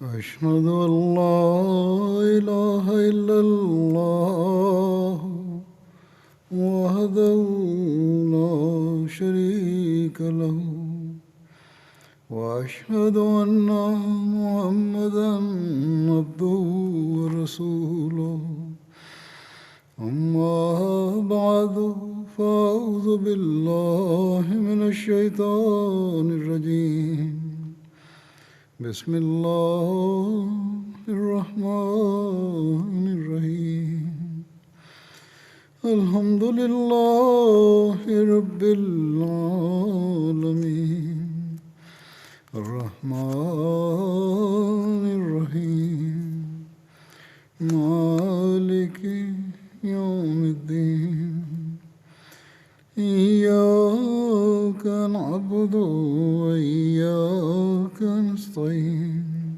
أشهد أن لا إله إلا الله وحده لا شريك له وأشهد أن محمدا عبده ورسوله أما بعد فأعوذ بالله من الشيطان الرجيم بسم الله الرحمن الرحيم الحمد لله رب العالمين الرحمن الرحيم مالك يوم الدين إياك نعبد وإياك نستعين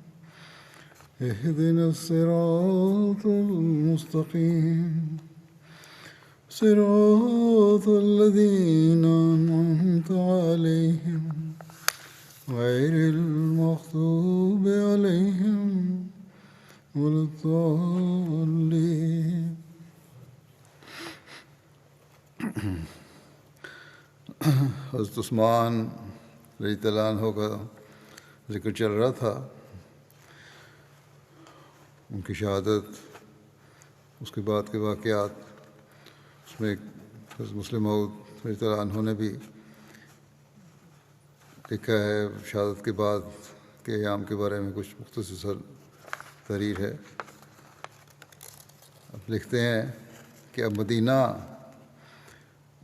اهدنا الصراط المستقيم صراط الذين أنعمت عليهم غير المغضوب عليهم ولا الضالين. حضرت عثمان رضی اللہ عنہ کا ذکر چل رہا تھا، ان کی شہادت، اس کے بعد کے واقعات. اس میں حضرت مسلم موعود رضی اللہ عنہ نے بھی لکھا ہے شہادت کے بعد کے ایام کے بارے میں کچھ مختصر تحریر ہے. اب لکھتے ہیں کہ اب مدینہ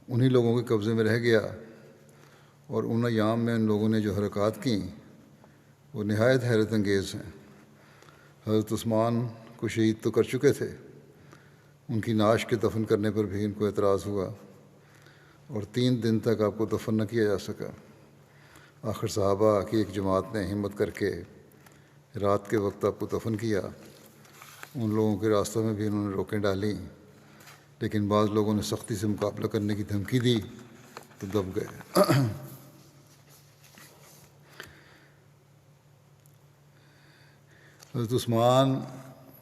انہی لوگوں کے قبضے میں رہ گیا، اور ان ایام میں ان لوگوں نے جو حرکات کیں وہ نہایت حیرت انگیز ہیں. حضرت عثمان کو شہید تو کر چکے تھے، ان کی نعش کے دفن کرنے پر بھی ان کو اعتراض ہوا، اور 3 دن تک آپ کو دفن نہ کیا جا سکا. آخر صحابہ کی ایک جماعت نے ہمت کر کے رات کے وقت آپ کو دفن کیا. ان لوگوں کے راستوں میں بھی انہوں نے روکیں ڈالیں، لیکن بعض لوگوں نے سختی سے مقابلہ کرنے کی دھمکی دی تو دب گئے. حضرت عثمان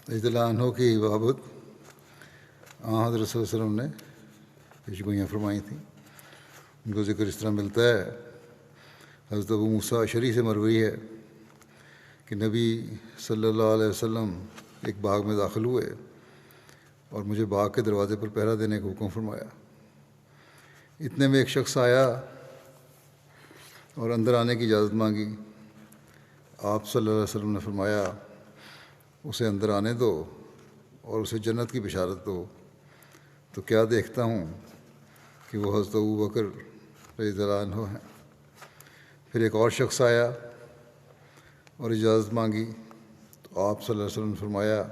رضی اللہ عنہ کی بابت حضرت صلی اللہ علیہ وسلم نے پیشگوئیاں فرمائی تھیں. ان کو ذکر اس طرح ملتا ہے، حضرت ابو موسیٰ اشعری سے مروی ہے کہ نبی صلی اللہ علیہ وسلم ایک باغ میں داخل ہوئے اور مجھے باغ کے دروازے پر پہرا دینے کا حکم فرمایا. اتنے میں ایک شخص آیا اور اندر آنے کی اجازت مانگی. آپ صلی اللہ علیہ وسلم نے فرمایا اسے اندر آنے دو اور اسے جنت کی بشارت دو. تو کیا دیکھتا ہوں کہ وہ حضرت ابوبکر رضی اللہ عنہ ہیں. پھر ایک اور شخص آیا اور اجازت مانگی، تو آپ صلی اللہ علیہ وسلم نے فرمایا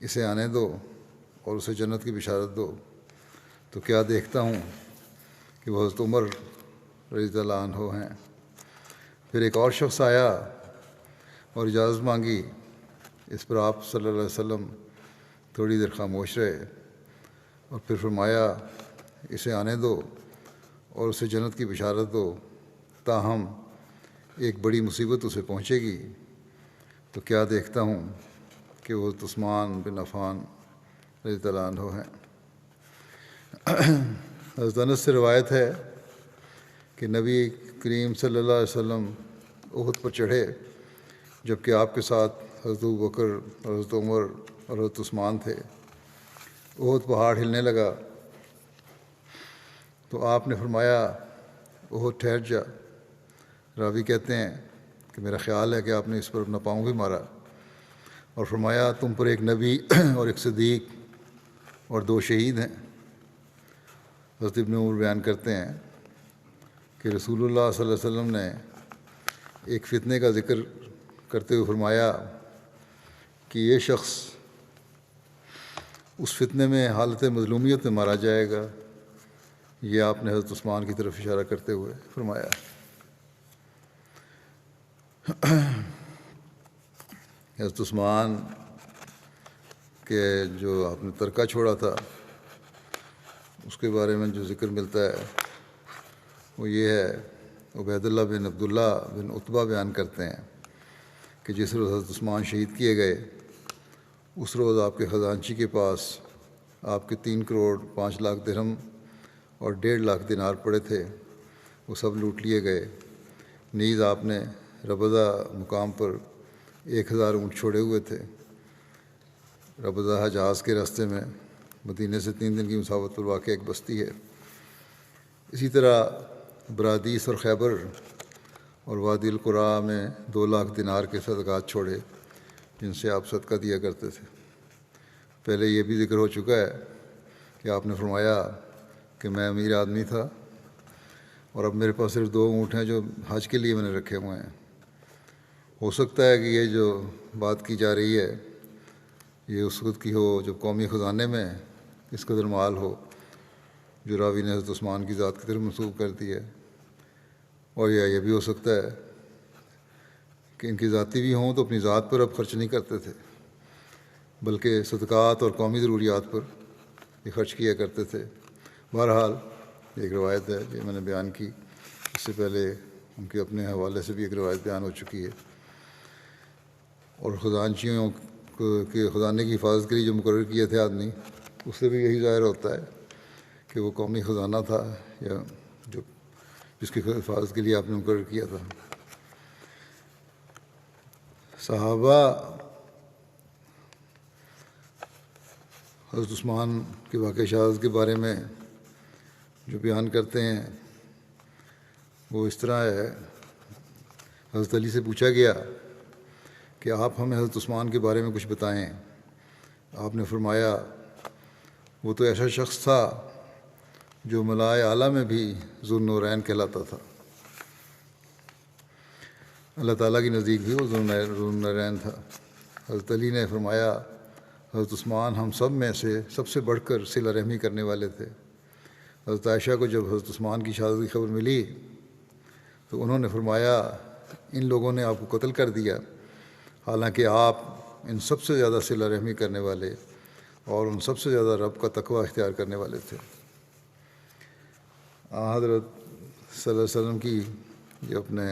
اسے آنے دو اور اسے جنت کی بشارت دو. تو کیا دیکھتا ہوں کہ وہ حضرت عمر رضی اللہ عنہ ہیں. پھر ایک اور شخص آیا اور اجازت مانگی. اس پر آپ صلی اللہ علیہ وسلم تھوڑی دیر خاموش رہے اور پھر فرمایا اسے آنے دو اور اسے جنت کی بشارت دو، تاہم ایک بڑی مصیبت اسے پہنچے گی. تو کیا دیکھتا ہوں کہ وہ عثمان بن عفان رضی اللہ عنہ ہیں. حضرت انس سے روایت ہے کہ نبی کریم صلی اللہ علیہ وسلم احد پر چڑھے جبکہ آپ کے ساتھ حضرت ابوبکر، حضرت عمر اور حضرت عثمان تھے. احد پہاڑ ہلنے لگا تو آپ نے فرمایا احد ٹھہر جا. راوی کہتے ہیں کہ میرا خیال ہے کہ آپ نے اس پر اپنا پاؤں بھی مارا اور فرمایا تم پر ایک نبی اور ایک صدیق اور 2 شہید ہیں. حضرت ابن عمر بیان کرتے ہیں کہ رسول اللہ صلی اللہ علیہ وسلم نے ایک فتنے کا ذکر کرتے ہوئے فرمایا کہ یہ شخص اس فتنے میں حالت مظلومیت میں مارا جائے گا. یہ آپ نے حضرت عثمان کی طرف اشارہ کرتے ہوئے فرمایا. حضرت عثمان کہ جو آپ نے ترکہ چھوڑا تھا اس کے بارے میں جو ذکر ملتا ہے وہ یہ ہے، عبید اللہ بن عبداللہ بن عتبہ بیان کرتے ہیں کہ جس روز حضرت عثمان شہید کیے گئے اس روز آپ کے خزانچی کے پاس آپ کے 3 کروڑ 5 لاکھ درہم اور 1.5 لاکھ دینار پڑے تھے، وہ سب لوٹ لیے گئے۔ نیز آپ نے ربضہ مقام پر 1000 اونٹ چھوڑے ہوئے تھے۔ ربضہ حجاز کے راستے میں مدینہ سے 3 دن کی مسافت پر واقع ایک بستی ہے۔ اسی طرح برادیس اور خیبر اور وادی القریٰ میں 2 لاکھ دینار کے صدقات چھوڑے جن سے آپ صدقہ دیا کرتے تھے۔ پہلے یہ بھی ذکر ہو چکا ہے کہ آپ نے فرمایا کہ میں امیر آدمی تھا اور اب میرے پاس صرف 2 اونٹ ہیں جو حج کے لیے میں نے رکھے ہوئے ہیں۔ ہو سکتا ہے کہ یہ جو بات کی جا رہی ہے یہ اس وقت کی ہو جب قومی خزانے میں اس قدر مال ہو جو راوی نے حضرت عثمان کی ذات کی طرف منسوب کر دی ہے، اور یہ بھی ہو سکتا ہے کہ ان کی ذاتی بھی ہوں تو اپنی ذات پر اب خرچ نہیں کرتے تھے بلکہ صدقات اور قومی ضروریات پر یہ خرچ کیا کرتے تھے۔ بہرحال ایک روایت ہے جو میں نے بیان کی، اس سے پہلے ان کے اپنے حوالے سے بھی ایک روایت بیان ہو چکی ہے۔ اور خزانچیوں کے خزانے کی حفاظت کے لیے جو مقرر کیے تھے آدمی، اس سے بھی یہی ظاہر ہوتا ہے کہ وہ قومی خزانہ تھا یا جو جس کی حفاظت کے لیے آپ نے مقرر کیا تھا۔ صحابہ حضرت عثمان کے واقع شہادت کے بارے میں جو بیان کرتے ہیں وہ اس طرح ہے۔ حضرت علی سے پوچھا گیا کہ آپ ہمیں حضرت عثمان کے بارے میں کچھ بتائیں۔ آپ نے فرمایا وہ تو ایسا شخص تھا جو ملائے اعلیٰ میں بھی ذو النورین کہلاتا تھا، اللہ تعالیٰ کے نزدیک بھی وہ ذو النورین تھا۔ حضرت علی نے فرمایا حضرت عثمان ہم سب میں سے سب سے بڑھ کر صلہ رحمی کرنے والے تھے۔ حضرت عائشہ کو جب حضرت عثمان کی شہادت کی خبر ملی تو انہوں نے فرمایا ان لوگوں نے آپ کو قتل کر دیا، حالانکہ آپ ان سب سے زیادہ صلہ رحمی کرنے والے اور ان سب سے زیادہ رب کا تقوی اختیار کرنے والے تھے۔ حضرت صلی اللہ علیہ وسلم کی جو اپنے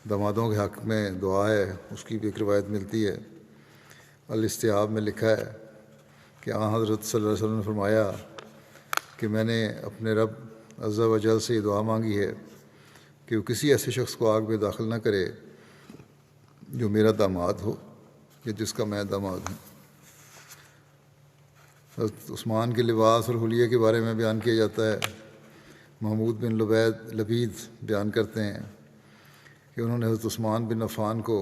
دامادوں کے حق میں دعا ہے اس کی بھی ایک روایت ملتی ہے۔ الاستیاب میں لکھا ہے کہ حضرت صلی اللہ علیہ وسلم نے فرمایا کہ میں نے اپنے رب عز و جل سے یہ دعا مانگی ہے کہ وہ کسی ایسے شخص کو آگ میں داخل نہ کرے جو میرا داماد ہو یا جس کا میں داماد ہوں۔ حضرت عثمان کے لباس اور حلیے کے بارے میں بیان کیا جاتا ہے۔ محمود بن لبید بیان کرتے ہیں کہ انہوں نے حضرت عثمان بن عفان کو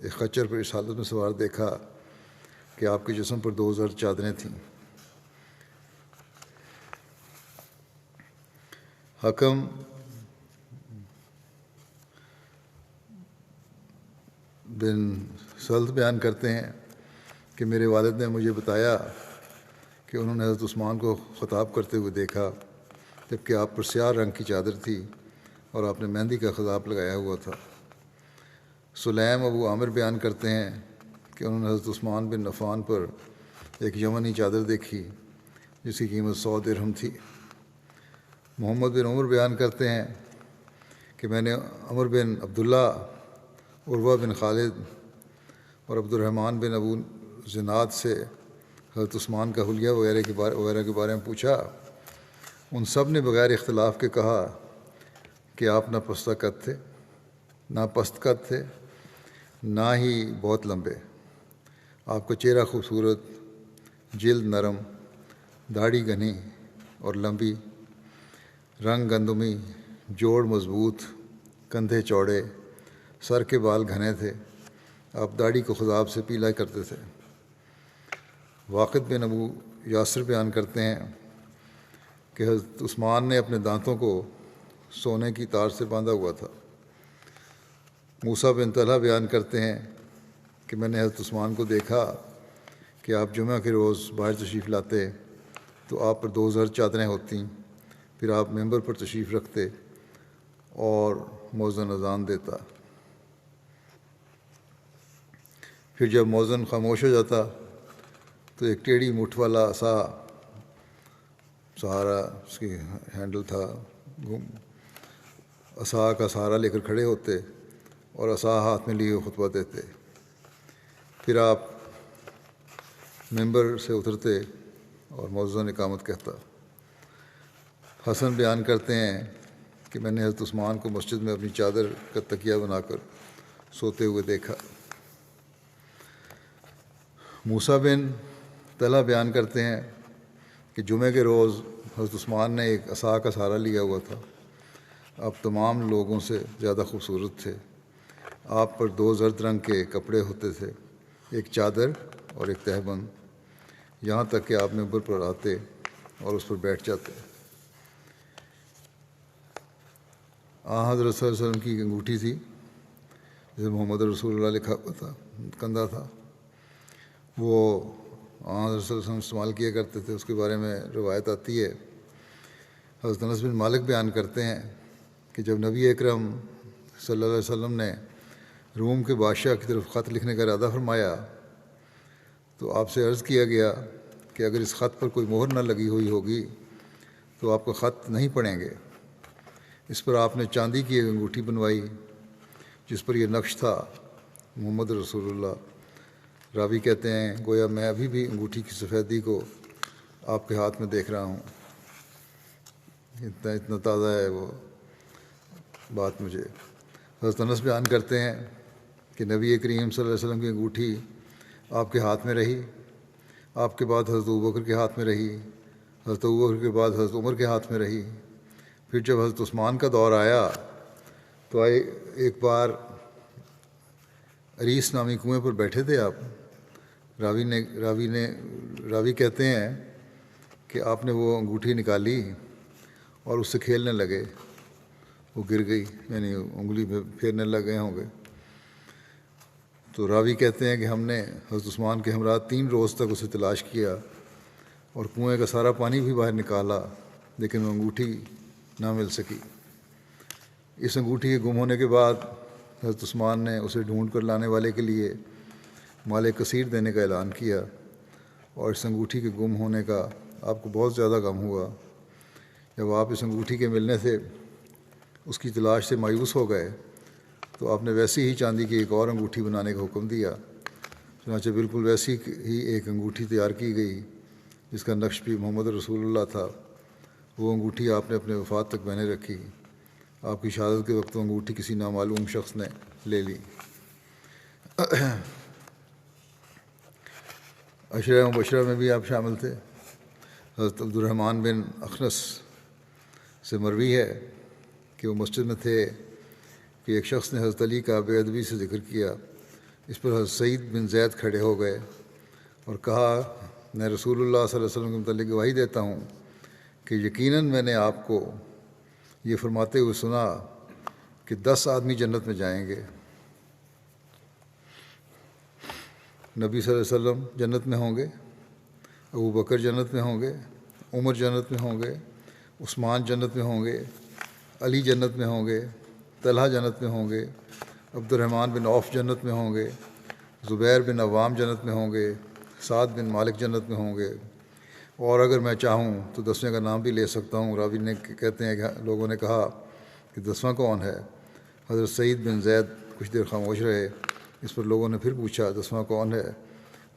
ایک خچر پر اس حالت میں سوار دیکھا کہ آپ کے جسم پر 2 زرد چادریں تھیں۔ حکم بن سلط بیان کرتے ہیں کہ میرے والد نے مجھے بتایا کہ انہوں نے حضرت عثمان کو خطاب کرتے ہوئے دیکھا جبکہ آپ پر سیاہ رنگ کی چادر تھی اور آپ نے مہندی کا خضاب لگایا ہوا تھا۔ سلیم ابو عامر بیان کرتے ہیں کہ انہوں نے حضرت عثمان بن عفان پر ایک یمنی چادر دیکھی جس کی قیمت 100 درہم تھی۔ محمد بن عمر بیان کرتے ہیں کہ میں نے عمر بن عبداللہ، عروہ بن خالد اور عبد الرحمن بن ابو زناد سے حضرت عثمان کا حلیہ وغیرہ کے بارے میں پوچھا۔ ان سب نے بغیر اختلاف کے کہا کہ آپ نہ پستہ قد تھے، نہ پست قد تھے، نہ ہی بہت لمبے۔ آپ کا چہرہ خوبصورت، جلد نرم، داڑھی گھنی اور لمبی، رنگ گندمی، جوڑ مضبوط، کندھے چوڑے، سر کے بال گھنے تھے۔ آپ داڑھی کو خضاب سے پیلا کرتے تھے۔ واقد بن ابو یاسر بیان کرتے ہیں کہ حضرت عثمان نے اپنے دانتوں کو سونے کی تار سے باندھا ہوا تھا۔ موسیٰ بن طلحہ بیان کرتے ہیں کہ میں نے حضرت عثمان کو دیکھا کہ آپ جمعہ کے روز باہر تشریف لاتے تو آپ پر 2 زرد چادریں ہوتیں، پھر آپ ممبر پر تشریف رکھتے اور مؤذن اذان دیتا، پھر جب مؤذن خاموش ہو جاتا تو ایک ٹیڑھی مٹھ والا عصا، سہارا اس کی ہینڈل تھا، عصا کا سہارا لے کر کھڑے ہوتے اور عصا ہاتھ میں لیے خطبہ دیتے۔ پھر آپ ممبر سے اترتے اور مؤذن اقامت کہتا۔ حسن بیان کرتے ہیں کہ میں نے حضرت عثمان کو مسجد میں اپنی چادر کا تکیہ بنا کر سوتے ہوئے دیکھا۔ موسیٰ بن طلحہ بیان کرتے ہیں کہ جمعہ کے روز حضرت عثمان نے ایک عصا کا سہارا لیا ہوا تھا۔ آپ تمام لوگوں سے زیادہ خوبصورت تھے۔ آپ پر 2 زرد رنگ کے کپڑے ہوتے تھے، ایک چادر اور ایک تہبند، یہاں تک کہ آپ ممبر پر آتے اور اس پر بیٹھ جاتے۔ حضرت صلی اللہ علیہ وسلم کی ایک انگوٹھی تھی جسے محمد رسول اللہ لکھا ہوا تھا، کندھا تھا، وہ حضرت صلی اللہ علیہ وسلم استعمال کیا کرتے تھے۔ اس کے بارے میں روایت آتی ہے، حضرت انس بن مالک بیان کرتے ہیں کہ جب نبی اکرم صلی اللہ علیہ وسلم نے روم کے بادشاہ کی طرف خط لکھنے کا ارادہ فرمایا تو آپ سے عرض کیا گیا کہ اگر اس خط پر کوئی مہر نہ لگی ہوئی ہوگی تو آپ کا خط نہیں پڑھیں گے۔ اس پر آپ نے چاندی کی ایک انگوٹھی بنوائی جس پر یہ نقش تھا، محمد رسول اللہ۔ راوی کہتے ہیں گویا میں ابھی بھی انگوٹھی کی سفیدی کو آپ کے ہاتھ میں دیکھ رہا ہوں، اتنا تازہ ہے وہ بات مجھے۔ حضرت انس بیان کرتے ہیں کہ نبی کریم صلی اللہ علیہ وسلم کی انگوٹھی آپ کے ہاتھ میں رہی، آپ کے بعد حضرت ابوبکر کے ہاتھ میں رہی، حضرت ابوبکر کے بعد حضرت عمر کے ہاتھ میں رہی۔ پھر جب حضرت عثمان کا دور آیا تو ایک بار عریس نامی کنویں پر بیٹھے تھے آپ۔ راوی کہتے ہیں کہ آپ نے وہ انگوٹھی نکالی اور اس سے کھیلنے لگے، وہ گر گئی، یعنی انگلی پہ پھیرنے لگے ہوں گے۔ تو راوی کہتے ہیں کہ ہم نے حضرت عثمان کے ہمراہ 3 روز تک اسے تلاش کیا اور کنویں کا سارا پانی بھی باہر نکالا، لیکن وہ انگوٹھی نہ مل سکی۔ اس انگوٹھی کے گم ہونے کے بعد حضرت عثمان نے اسے ڈھونڈ کر لانے والے کے لیے مال کثیر دینے کا اعلان کیا، اور اس انگوٹھی کے گم ہونے کا آپ کو بہت زیادہ غم ہوا۔ جب آپ اس انگوٹھی کے ملنے سے اس کی تلاش سے مایوس ہو گئے تو آپ نے ویسی ہی چاندی کی ایک اور انگوٹھی بنانے کا حکم دیا۔ چنانچہ بالکل ویسی ہی ایک انگوٹھی تیار کی گئی جس کا نقش بھی محمد رسول اللہ تھا۔ وہ انگوٹھی آپ نے اپنے وفات تک پہنے رکھی۔ آپ کی شہادت کے وقت وہ انگوٹھی کسی نامعلوم شخص نے لے لی۔ عشرہ مبشرہ میں بھی آپ شامل تھے۔ حضرت عبد الرحمن بن اخنس سے مروی ہے کہ وہ مسجد میں تھے کہ ایک شخص نے حضرت علی کا بے ادبی سے ذکر کیا۔ اس پر حضرت سعید بن زید کھڑے ہو گئے اور کہا، میں رسول اللہ صلی اللہ علیہ وسلم کے متعلق گواہی دیتا ہوں کہ یقیناً میں نے آپ کو یہ فرماتے ہوئے سنا کہ 10 آدمی جنت میں جائیں گے۔ نبی صلی اللہ علیہ وسلم جنت میں ہوں گے، ابو بکر جنت میں ہوں گے، عمر جنت میں ہوں گے، عثمان جنت میں ہوں گے، علی جنت میں ہوں گے، طلحہ جنت میں ہوں گے، عبد الرحمن بن عوف جنت میں ہوں گے، زبیر بن عوام جنت میں ہوں گے، سعد بن مالک جنت میں ہوں گے، اور اگر میں چاہوں تو 10ویں کا نام بھی لے سکتا ہوں۔ راوی نے کہتے ہیں کہ لوگوں نے کہا کہ 10واں کون ہے؟ حضرت سعید بن زید کچھ دیر خاموش رہے۔ اس پر لوگوں نے پھر پوچھا 10واں کون ہے؟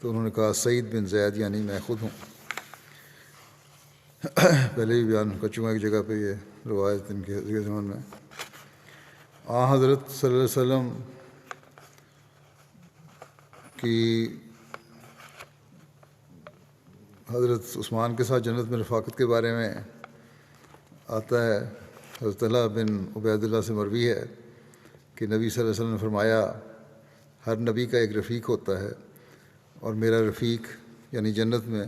تو انہوں نے کہا سعید بن زید، یعنی میں خود ہوں۔ پہلے بھی بیان کر چکا ایک جگہ پہ یہ روایت ان کے زمان میں۔ حضرت صلی اللہ علیہ وسلم کی حضرت عثمان کے ساتھ جنت میں رفاقت کے بارے میں آتا ہے۔ حضرت طلحہ بن عبید اللہ سے مروی ہے کہ نبی صلی اللہ علیہ وسلم نے فرمایا، ہر نبی کا ایک رفیق ہوتا ہے اور میرا رفیق یعنی جنت میں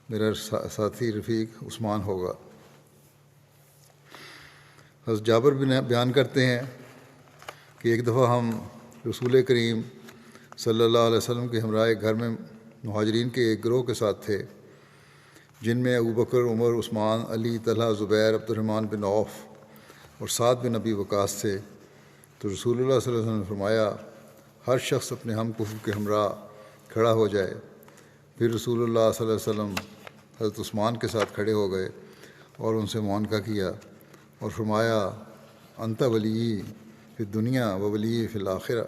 میرا ساتھی رفیق عثمان ہوگا۔ حضرت جابر بن بیان کرتے ہیں کہ ایک دفعہ ہم رسول کریم صلی اللہ علیہ وسلم کے ہمراہ ایک گھر میں مہاجرین کے ایک گروہ کے ساتھ تھے، جن میں ابوبکر، عمر، عثمان، علی، طلحہ، زبیر، عبد الرحمن بن عوف اور سعد بن ابی وقاص تھے۔ تو رسول اللہ صلی اللہ علیہ وسلم نے فرمایا، ہر شخص اپنے ہم کفر کے ہمراہ کھڑا ہو جائے۔ پھر رسول اللہ صلی اللہ علیہ وسلم حضرت عثمان کے ساتھ کھڑے ہو گئے اور ان سے معانقہ کیا اور فرمایا، انت ولی فی الدنیا و ولی فی الآخرہ۔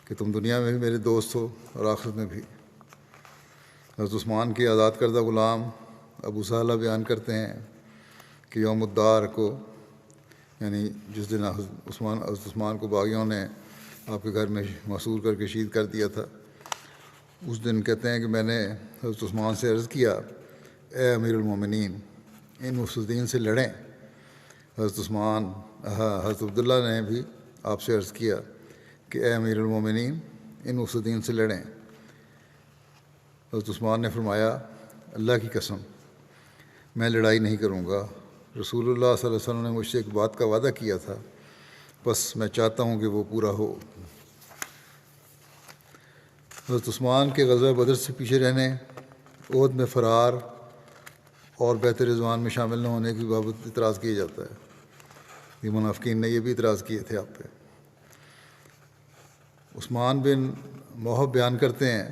کہ تم دنیا میں بھی میرے دوست ہو اور آخرت میں بھی۔ حضرت عثمان کے آزاد کردہ غلام ابو سہلہ بیان کرتے ہیں کہ یوم الدار کو، یعنی جس دن حضرت عثمان کو باغیوں نے آپ کے گھر میں محصور کر کے شہید کر دیا تھا، اس دن کہتے ہیں کہ میں نے حضرت عثمان سے عرض کیا، اے امیر المومنین، ان مفسدین سے لڑیں۔ حضرت عبداللہ نے بھی آپ سے عرض کیا کہ اے امیر المومنین، ان مفسدین سے لڑیں۔ حضرت عثمان نے فرمایا، اللہ کی قسم میں لڑائی نہیں کروں گا، رسول اللہ صلی اللہ علیہ وسلم نے مجھ سے ایک بات کا وعدہ کیا تھا، بس میں چاہتا ہوں کہ وہ پورا ہو۔ حضرت عثمان کے غزوہ بدر سے پیچھے رہنے، احد میں فرار اور بیعت رضوان میں شامل نہ ہونے کی بابت اعتراض کیا جاتا ہے۔ یہ منافقین نے یہ بھی اعتراض کیے تھے آپ پہ۔ عثمان بن موہب بیان کرتے ہیں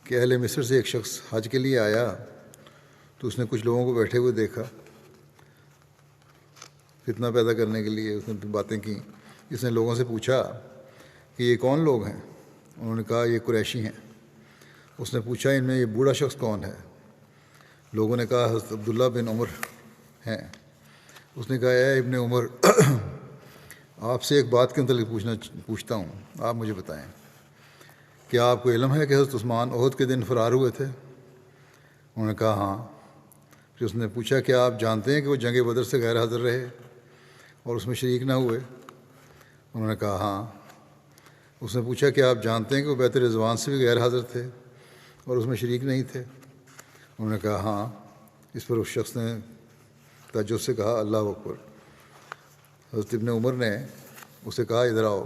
کہ اہل مصر سے ایک شخص حج کے لیے آیا تو اس نے کچھ لوگوں کو بیٹھے ہوئے دیکھا، فتنہ پیدا کرنے کے لیے اس نے باتیں کیں۔ اس نے لوگوں سے پوچھا کہ یہ کون لوگ ہیں؟ انہوں نے کہا یہ قریشی ہیں۔ اس نے پوچھا ان میں یہ بوڑھا شخص کون ہے؟ لوگوں نے کہا حضرت عبداللہ بن عمر ہیں۔ اس نے کہا اے ابن عمر، آپ سے ایک بات کے متعلق پوچھتا ہوں، آپ مجھے بتائیں، کیا آپ کو علم ہے کہ حضرت عثمان احد کے دن فرار ہوئے تھے؟ انہوں نے کہا ہاں۔ پھر اس نے پوچھا کیا آپ جانتے ہیں کہ وہ جنگ بدر سے غیر حاضر رہے اور اس میں شریک نہ ہوئے؟ انہوں نے کہا ہاں۔ اس نے پوچھا کہ آپ جانتے ہیں کہ وہ بیعت رضوان سے بھی غیر حاضر تھے اور اس میں شریک نہیں تھے؟ انہوں نے کہا ہاں۔ اس پر اس شخص نے تعجب سے کہا اللہ اکبر۔ حضرت ابن عمر نے اسے کہا ادھر آؤ،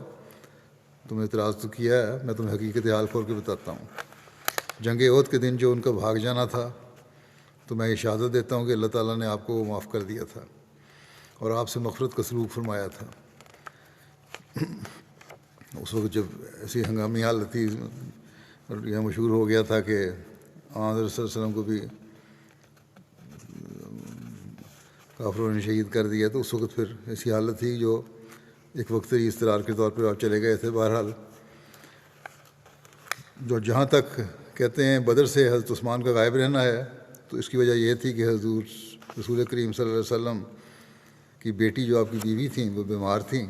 تم نے اعتراض تو کیا ہے، میں تمہیں حقیقت حال کھول کے بتاتا ہوں۔ جنگ احد کے دن جو ان کا بھاگ جانا تھا، تو میں یہ شہادت دیتا ہوں کہ اللہ تعالیٰ نے آپ کو وہ معاف کر دیا تھا اور آپ سے مغفرت کا سلوک فرمایا تھا۔ اس وقت جب ایسی ہنگامی حالت تھی اور یہ مشہور ہو گیا تھا کہ حضرت صلی اللہ علیہ وسلم کو بھی کافروں نے شہید کر دیا، تو اس وقت پھر ایسی حالت تھی جو ایک وقتی اضطرار کے طور پر آپ چلے گئے تھے۔ بہرحال جو جہاں تک کہتے ہیں بدر سے حضرت عثمان کا غائب رہنا ہے، تو اس کی وجہ یہ تھی کہ حضور رسول کریم صلی اللہ علیہ وسلم کی بیٹی جو آپ کی بیوی تھیں وہ بیمار تھیں،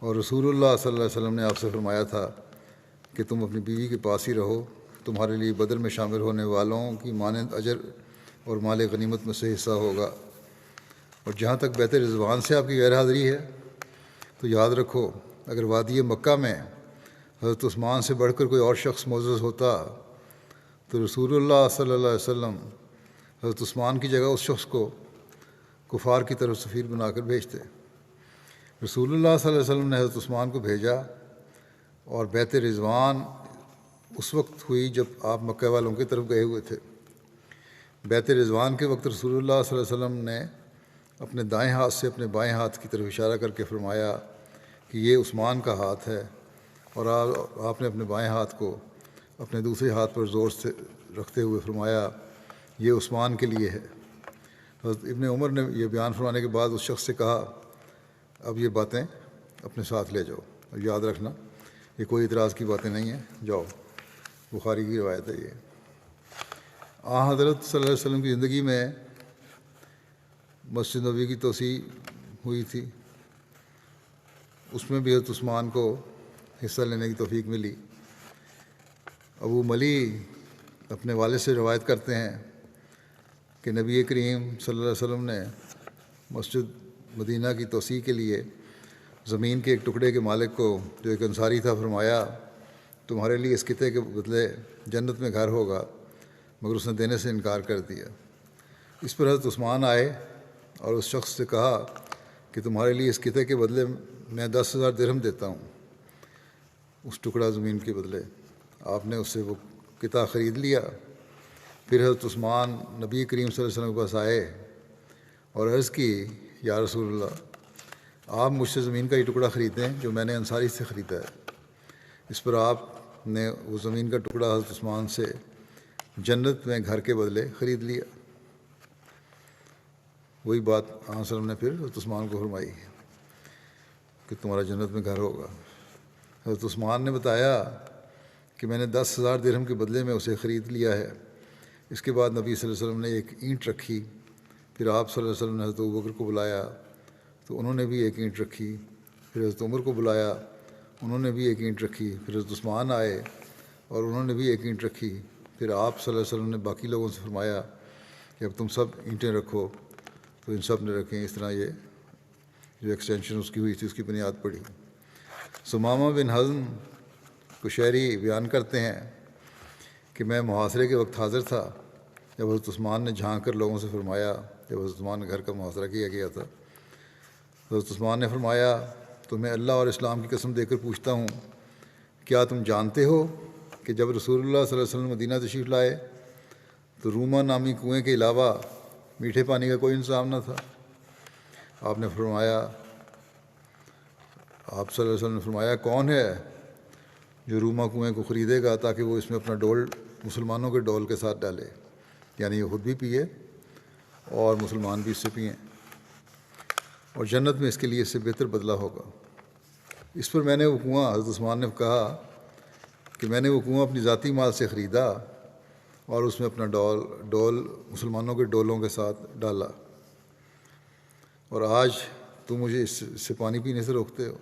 اور رسول اللہ صلی اللہ علیہ وسلم نے آپ سے فرمایا تھا کہ تم اپنی بیوی کے پاس ہی رہو، تمہارے لیے بدر میں شامل ہونے والوں کی مانند اجر اور مال غنیمت میں سے حصہ ہوگا۔ اور جہاں تک بیعت رضوان سے آپ کی غیر حاضری ہے، تو یاد رکھو اگر وادی مکہ میں حضرت عثمان سے بڑھ کر کوئی اور شخص معزز ہوتا تو رسول اللہ صلی اللہ علیہ وسلم حضرت عثمان کی جگہ اس شخص کو کفار کی طرف سفیر بنا کر بھیجتے۔ رسول اللہ صلی اللہ علیہ وسلم نے حضرت عثمان کو بھیجا، اور بیعت رضوان اس وقت ہوئی جب آپ مکہ والوں کی طرف گئے ہوئے تھے۔ بیعت رضوان کے وقت رسول اللہ صلی اللہ علیہ وسلم نے اپنے دائیں ہاتھ سے اپنے بائیں ہاتھ کی طرف اشارہ کر کے فرمایا کہ یہ عثمان کا ہاتھ ہے، اور آپ نے اپنے بائیں ہاتھ کو اپنے دوسرے ہاتھ پر زور سے رکھتے ہوئے فرمایا یہ عثمان کے لیے ہے۔ حضرت ابن عمر نے یہ بیان فرمانے کے بعد اس شخص سے کہا اب یہ باتیں اپنے ساتھ لے جاؤ، اور یاد رکھنا یہ کوئی اعتراض کی باتیں نہیں ہیں، جاؤ۔ بخاری کی روایت ہے یہ۔ حضرت صلی اللہ علیہ وسلم کی زندگی میں مسجد نبوی کی توسیع ہوئی تھی، اس میں بھی حضرت عثمان کو حصہ لینے کی توفیق ملی۔ ابو ملی اپنے والد سے روایت کرتے ہیں کہ نبی کریم صلی اللہ علیہ وسلم نے مسجد مدینہ کی توسیع کے لیے زمین کے ایک ٹکڑے کے مالک کو، جو ایک انصاری تھا، فرمایا تمہارے لیے اس خطے کے بدلے جنت میں گھر ہوگا، مگر اس نے دینے سے انکار کر دیا۔ اس پر حضرت عثمان آئے اور اس شخص سے کہا کہ تمہارے لیے اس خطے کے بدلے میں 10,000 درہم دیتا ہوں، اس ٹکڑا زمین کے بدلے۔ آپ نے اس سے وہ قطعہ خرید لیا۔ پھر حضرت عثمان نبی کریم صلی اللہ علیہ وسلم کے پاس آئے اور عرض کی یا رسول اللہ، آپ مجھ سے زمین کا یہ ٹکڑا خریدیں جو میں نے انصاری سے خریدا ہے۔ اس پر آپ نے وہ زمین کا ٹکڑا حضرت عثمان سے جنت میں گھر کے بدلے خرید لیا۔ وہی بات آن صلی اللہ علیہ وسلم نے پھر حضرت عثمان کو فرمائی کہ تمہارا جنت میں گھر ہوگا۔ حضرت عثمان نے بتایا کہ میں نے 10,000 درہم کے بدلے میں اسے خرید لیا ہے۔ اس کے بعد نبی صلی اللہ علیہ وسلم نے ایک اینٹ رکھی، پھر آپ صلی اللہ علیہ وسلم نے حضرت ابوبکر کو بلایا تو انہوں نے بھی ایک اینٹ رکھی، پھر حضرت عمر کو بلایا، انہوں نے بھی ایک اینٹ رکھی، پھر حضرت عثمان آئے اور انہوں نے بھی ایک اینٹ رکھی، پھر آپ صلی اللہ علیہ وسلم نے باقی لوگوں سے فرمایا کہ اب تم سب اینٹیں رکھو، تو ان سب نے رکھیں۔ اس طرح یہ جو ایکسٹینشن اس کی ہوئی تھی اس کی بنیاد پڑی۔ ثمامہ بن حزم قشیری بیان کرتے ہیں کہ میں محاصرے کے وقت حاضر تھا جب حضرت عثمان نے جھانک کر لوگوں سے فرمایا، جب حضرت عثمان کے گھر کا محاصرہ کیا گیا تھا، حضرت عثمان نے فرمایا، تمہیں اللہ اور اسلام کی قسم دے کر پوچھتا ہوں، کیا تم جانتے ہو کہ جب رسول اللہ صلی اللہ علیہ وسلم مدینہ تشریف لائے تو روما نامی کنویں کے علاوہ میٹھے پانی کا کوئی انتظام نہ تھا؟ آپ نے فرمایا، آپ صلی اللہ علیہ وسلم نے فرمایا، کون ہے جو روما کنویں کو خریدے گا تاکہ وہ اس میں اپنا ڈول مسلمانوں کے ڈول کے ساتھ ڈالے، یعنی یہ خود بھی پیے اور مسلمان بھی اس سے پئیں، اور جنت میں اس کے لیے اس سے بہتر بدلہ ہوگا۔ اس پر میں نے وہ کنواں، حضرت عثمان نے کہا کہ میں نے وہ کنواں اپنی ذاتی مال سے خریدا اور اس میں اپنا ڈول مسلمانوں کے ڈولوں کے ساتھ ڈالا، اور آج تم مجھے اس سے پانی پینے سے روکتے ہو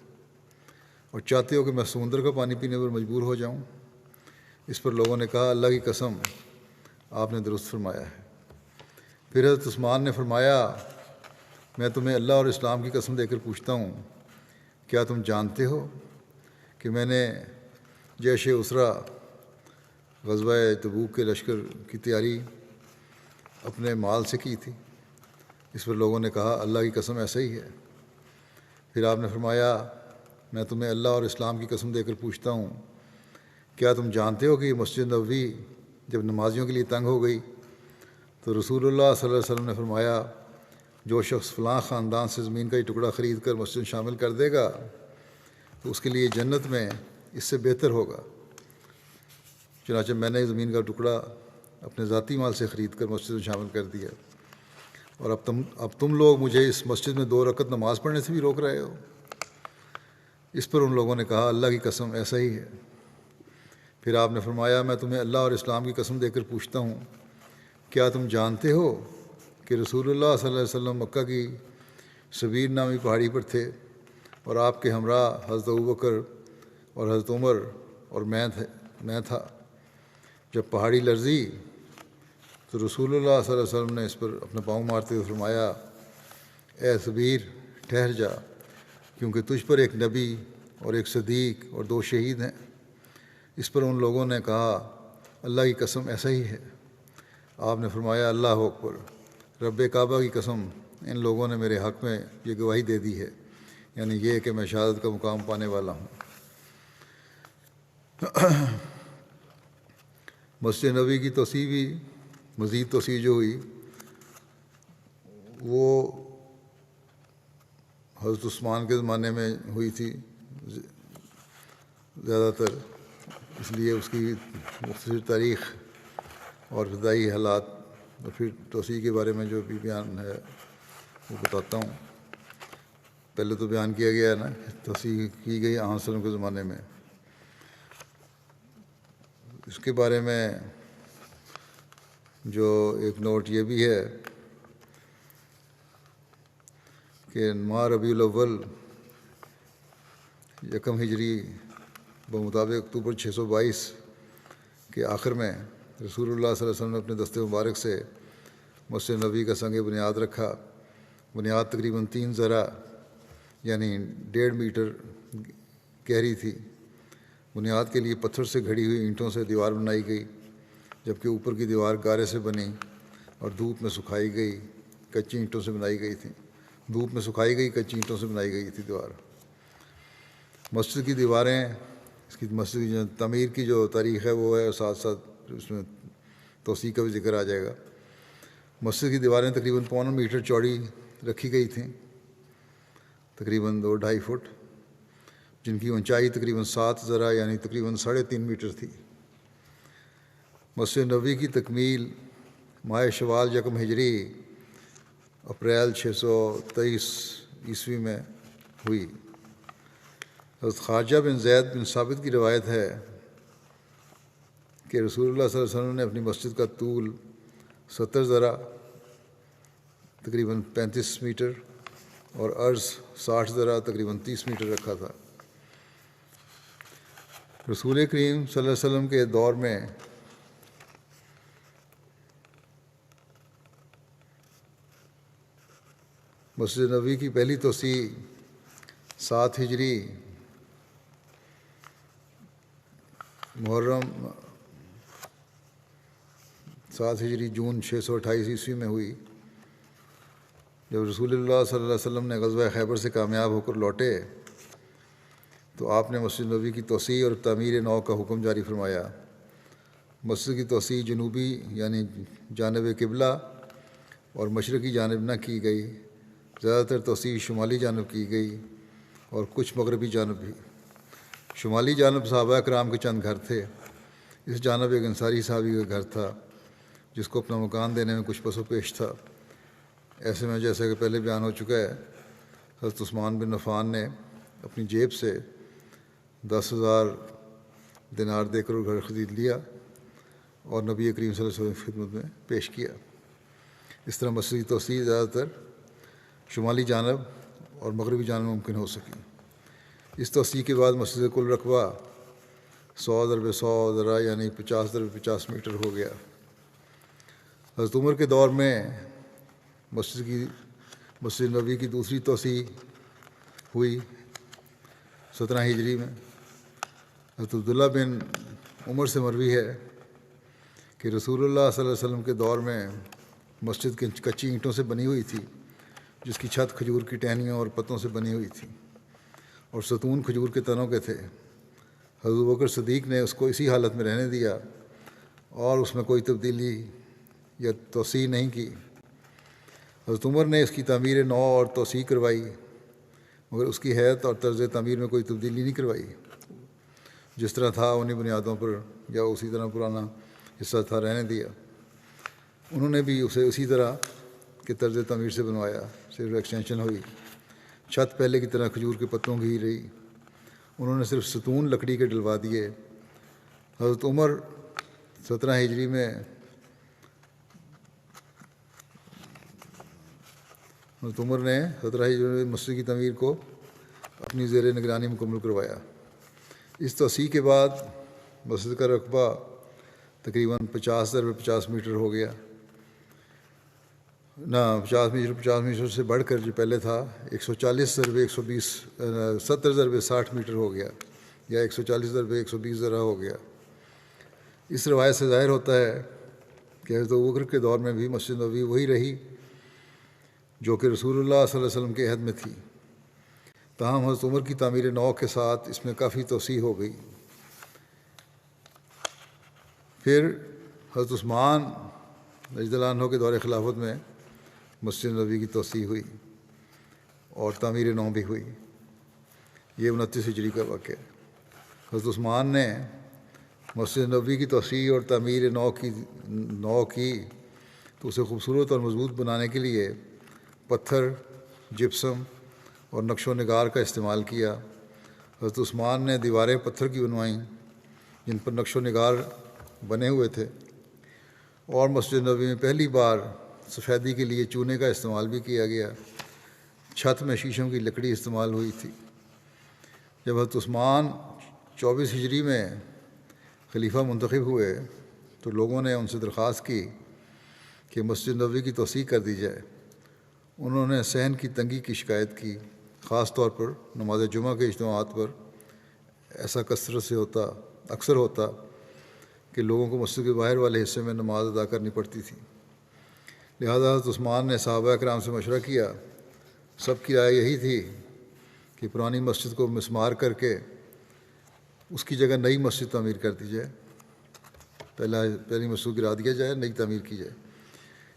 اور چاہتے ہو کہ میں سمندر کا پانی پینے پر مجبور ہو جاؤں۔ اس پر لوگوں نے کہا، اللہ کی قسم، آپ نے درست فرمایا ہے۔ پھر حضرت عثمان نے فرمایا، میں تمہیں اللہ اور اسلام کی قسم دے کر پوچھتا ہوں، کیا تم جانتے ہو کہ میں نے جیش اسرا غزوہ تبوک کے لشکر کی تیاری اپنے مال سے کی تھی؟ اس پر لوگوں نے کہا، اللہ کی قسم ایسا ہی ہے۔ پھر آپ نے فرمایا، میں تمہیں اللہ اور اسلام کی قسم دے کر پوچھتا ہوں، کیا تم جانتے ہو کہ یہ مسجد نبوی جب نمازیوں کے لیے تنگ ہو گئی تو رسول اللہ صلی اللہ علیہ وسلم نے فرمایا، جو شخص فلاں خاندان سے زمین کا یہ ٹکڑا خرید کر مسجد شامل کر دے گا تو اس کے لیے جنت میں اس سے بہتر ہوگا۔ چنانچہ میں نے زمین کا ٹکڑا اپنے ذاتی مال سے خرید کر مسجد میں شامل کر دیا، اور اب تم لوگ مجھے اس مسجد میں 2 رکعت نماز پڑھنے سے بھی روک رہے ہو۔ اس پر ان لوگوں نے کہا، اللہ کی قسم ایسا ہی ہے۔ پھر آپ نے فرمایا، میں تمہیں اللہ اور اسلام کی قسم دے کر پوچھتا ہوں، کیا تم جانتے ہو کہ رسول اللہ صلی اللہ علیہ وسلم مکہ کی سبیر نامی پہاڑی پر تھے اور آپ کے ہمراہ حضرت ابوبکر اور حضرت عمر اور میں تھا۔ جب پہاڑی لرزی تو رسول اللہ صلی اللہ علیہ وسلم نے اس پر اپنا پاؤں مارتے ہوئے فرمایا، اے سبیر، ٹھہر جا، کیونکہ تجھ پر ایک نبی اور ایک صدیق اور 2 شہید ہیں۔ اس پر ان لوگوں نے کہا، اللہ کی قسم ایسا ہی ہے۔ آپ نے فرمایا، اللہ اکبر، رب کعبہ کی قسم، ان لوگوں نے میرے حق میں یہ گواہی دے دی ہے، یعنی یہ کہ میں شہادت کا مقام پانے والا ہوں۔ مسجد نبوی کی توسیع بھی، مزید توسیع جو ہوئی وہ حضرت عثمان کے زمانے میں ہوئی تھی زیادہ تر، اس لیے اس کی مختصر تاریخ اور ابتدائی حالات اور پھر توسیع کے بارے میں جو بھی بیان ہے وہ بتاتا ہوں۔ پہلے تو بیان کیا گیا ہے نا، توسیع کی گئی آن وسلم کے زمانے میں۔ اس کے بارے میں جو ایک نوٹ یہ بھی ہے کہ ماہ ربیع الاول 1 ہجری بمطابق اکتوبر 622 کے آخر میں رسول اللہ صلی اللہ علیہ وسلم نے اپنے دست مبارک سے مسجد نبوی کا سنگ بنیاد رکھا۔ بنیاد تقریباً 3 ذرا یعنی 1.5 میٹر گہری تھی۔ بنیاد کے لیے پتھر سے گھڑی ہوئی اینٹوں سے دیوار بنائی گئی، جبکہ اوپر کی دیوار گارے سے بنی اور دھوپ میں سکھائی گئی کچی اینٹوں سے بنائی گئی تھی۔ دھوپ میں سکھائی گئی کچی اینٹوں سے بنائی گئی تھی دیوار۔ مسجد کی دیواریں، اس کی مسجد کی جو تعمیر کی جو تاریخ ہے وہ ہے، اور ساتھ ساتھ اس میں توسیع کا بھی ذکر آ جائے گا۔ مسجد کی دیواریں تقریباً 1.25 میٹر چوڑی رکھی گئی تھیں، تقریباً 2-2.5 فٹ، جن کی اونچائی تقریباً 7 ذرا یعنی تقریباً 3.5 میٹر تھی۔ مسجد نبوی کی تکمیل ماہ شوال 1 ہجری اپریل 623 عیسوی میں ہوئی۔ حضرت خارجہ بن زید بن ثابت کی روایت ہے کہ رسول اللہ صلی اللہ علیہ وسلم نے اپنی مسجد کا طول 70 ذرا تقریباً 35 میٹر اور عرض 60 ذرا تقریباً 30 میٹر رکھا تھا۔ رسول کریم صلی اللہ علیہ وسلم کے دور میں مسجد نبوی کی پہلی توسیع 7 ہجری محرم 7 ہجری جون 628 عیسوی میں ہوئی، جب رسول اللہ صلی اللہ علیہ وسلم نے غزوہ خیبر سے کامیاب ہو کر لوٹے تو آپ نے مسجد نبوی کی توسیع اور تعمیر نو کا حکم جاری فرمایا۔ مسجد کی توسیع جنوبی یعنی جانب قبلہ اور مشرقی جانب نہ کی گئی، زیادہ تر توسیع شمالی جانب کی گئی اور کچھ مغربی جانب بھی۔ شمالی جانب صحابہ کرام کے چند گھر تھے، اس جانب ایک انصاری صحابی کا گھر تھا جس کو اپنا مکان دینے میں کچھ پس و پیش تھا۔ ایسے میں جیسا کہ پہلے بیان ہو چکا ہے، حضرت عثمان بن عفان نے اپنی جیب سے 10,000 دینار دے کر گھر خرید لیا اور نبی کریم صلی اللہ علیہ وسلم کی خدمت میں پیش کیا۔ اس طرح مسجد کی توسیع زیادہ تر شمالی جانب اور مغربی جانب ممکن ہو سکی۔ اس توسیع کے بعد مسجد کا کل رقبہ 100x100 ذرا یعنی 50x50 میٹر ہو گیا۔ حضرت عمر کے دور میں مسجد نبوی کی دوسری توسیع ہوئی 17 ہجری میں۔ حضرت عبداللہ بن عمر سے مروی ہے کہ رسول اللہ صلی اللہ علیہ وسلم کے دور میں مسجد کچی اینٹوں سے بنی ہوئی تھی، جس کی چھت کھجور کی ٹہنیوں اور پتوں سے بنی ہوئی تھی اور ستون کھجور کے تنوں کے تھے۔ حضرت بکر صدیق نے اس کو اسی حالت میں رہنے دیا اور اس میں کوئی تبدیلی یا توسیع نہیں کی۔ حضرت عمر نے اس کی تعمیر نو اور توسیع کروائی، مگر اس کی حیت اور طرز تعمیر میں کوئی تبدیلی نہیں کروائی، جس طرح تھا انہی بنیادوں پر یا اسی طرح پرانا حصہ تھا رہنے دیا۔ انہوں نے بھی اسے اسی طرح کے طرز تعمیر سے بنوایا، صرف ایکسٹینشن ہوئی۔ چھت پہلے کی طرح کھجور کے پتوں کی ہی رہی، انہوں نے صرف ستون لکڑی کے ڈلوا دیے۔ حضرت عمر 17 ہجری میں مسجد کی تعمیر کو اپنی زیر نگرانی مکمل کروایا۔ اس توسیع کے بعد مسجد کا رقبہ تقریباً 50x50 میٹر ہو گیا، 50 میٹر سے بڑھ کر جو پہلے تھا 70x60 میٹر ہو گیا یا 140x120 ذرا ہو گیا۔ اس روایت سے ظاہر ہوتا ہے کہ حضرت ابوبکر کے دور میں بھی مسجد نبوی وہی رہی جو کہ رسول اللہ صلی اللہ علیہ وسلم کے عہد میں تھی، تاہم حضرت عمر کی تعمیر نو کے ساتھ اس میں کافی توسیع ہو گئی۔ پھر حضرت عثمان رضی اللہ عنہ کے دور خلافت میں مسجد نبوی کی توسیع ہوئی اور تعمیر نو بھی ہوئی۔ یہ 29 ہجری کا واقعہ ہے۔ حضرت عثمان نے مسجد نبوی کی توسیع اور تعمیر نو کی تو اسے خوبصورت اور مضبوط بنانے کے لیے پتھر، جپسم اور نقش و نگار کا استعمال کیا۔ حضرت عثمان نے دیواریں پتھر کی بنوائیں جن پر نقش و نگار بنے ہوئے تھے، اور مسجد نبوی میں پہلی بار سفیدی کے لیے چونے کا استعمال بھی کیا گیا۔ چھت میں شیشم کی لکڑی استعمال ہوئی تھی۔ جب حضرت عثمان 24 ہجری میں خلیفہ منتخب ہوئے تو لوگوں نے ان سے درخواست کی کہ مسجد نبوی کی توسیع کر دی جائے۔ انہوں نے صحن کی تنگی کی شکایت کی، خاص طور پر نماز جمعہ کے اجتماعات پر ایسا اکثر ہوتا کہ لوگوں کو مسجد کے باہر والے حصے میں نماز ادا کرنی پڑتی تھی۔ لہذا حضرت عثمان نے صحابہ کرام سے مشورہ کیا۔ سب کی رائے یہی تھی کہ پرانی مسجد کو مسمار کر کے اس کی جگہ نئی مسجد تعمیر کر دی جائے، پہلی مسجد گرا دیا جائے، نئی تعمیر کی جائے۔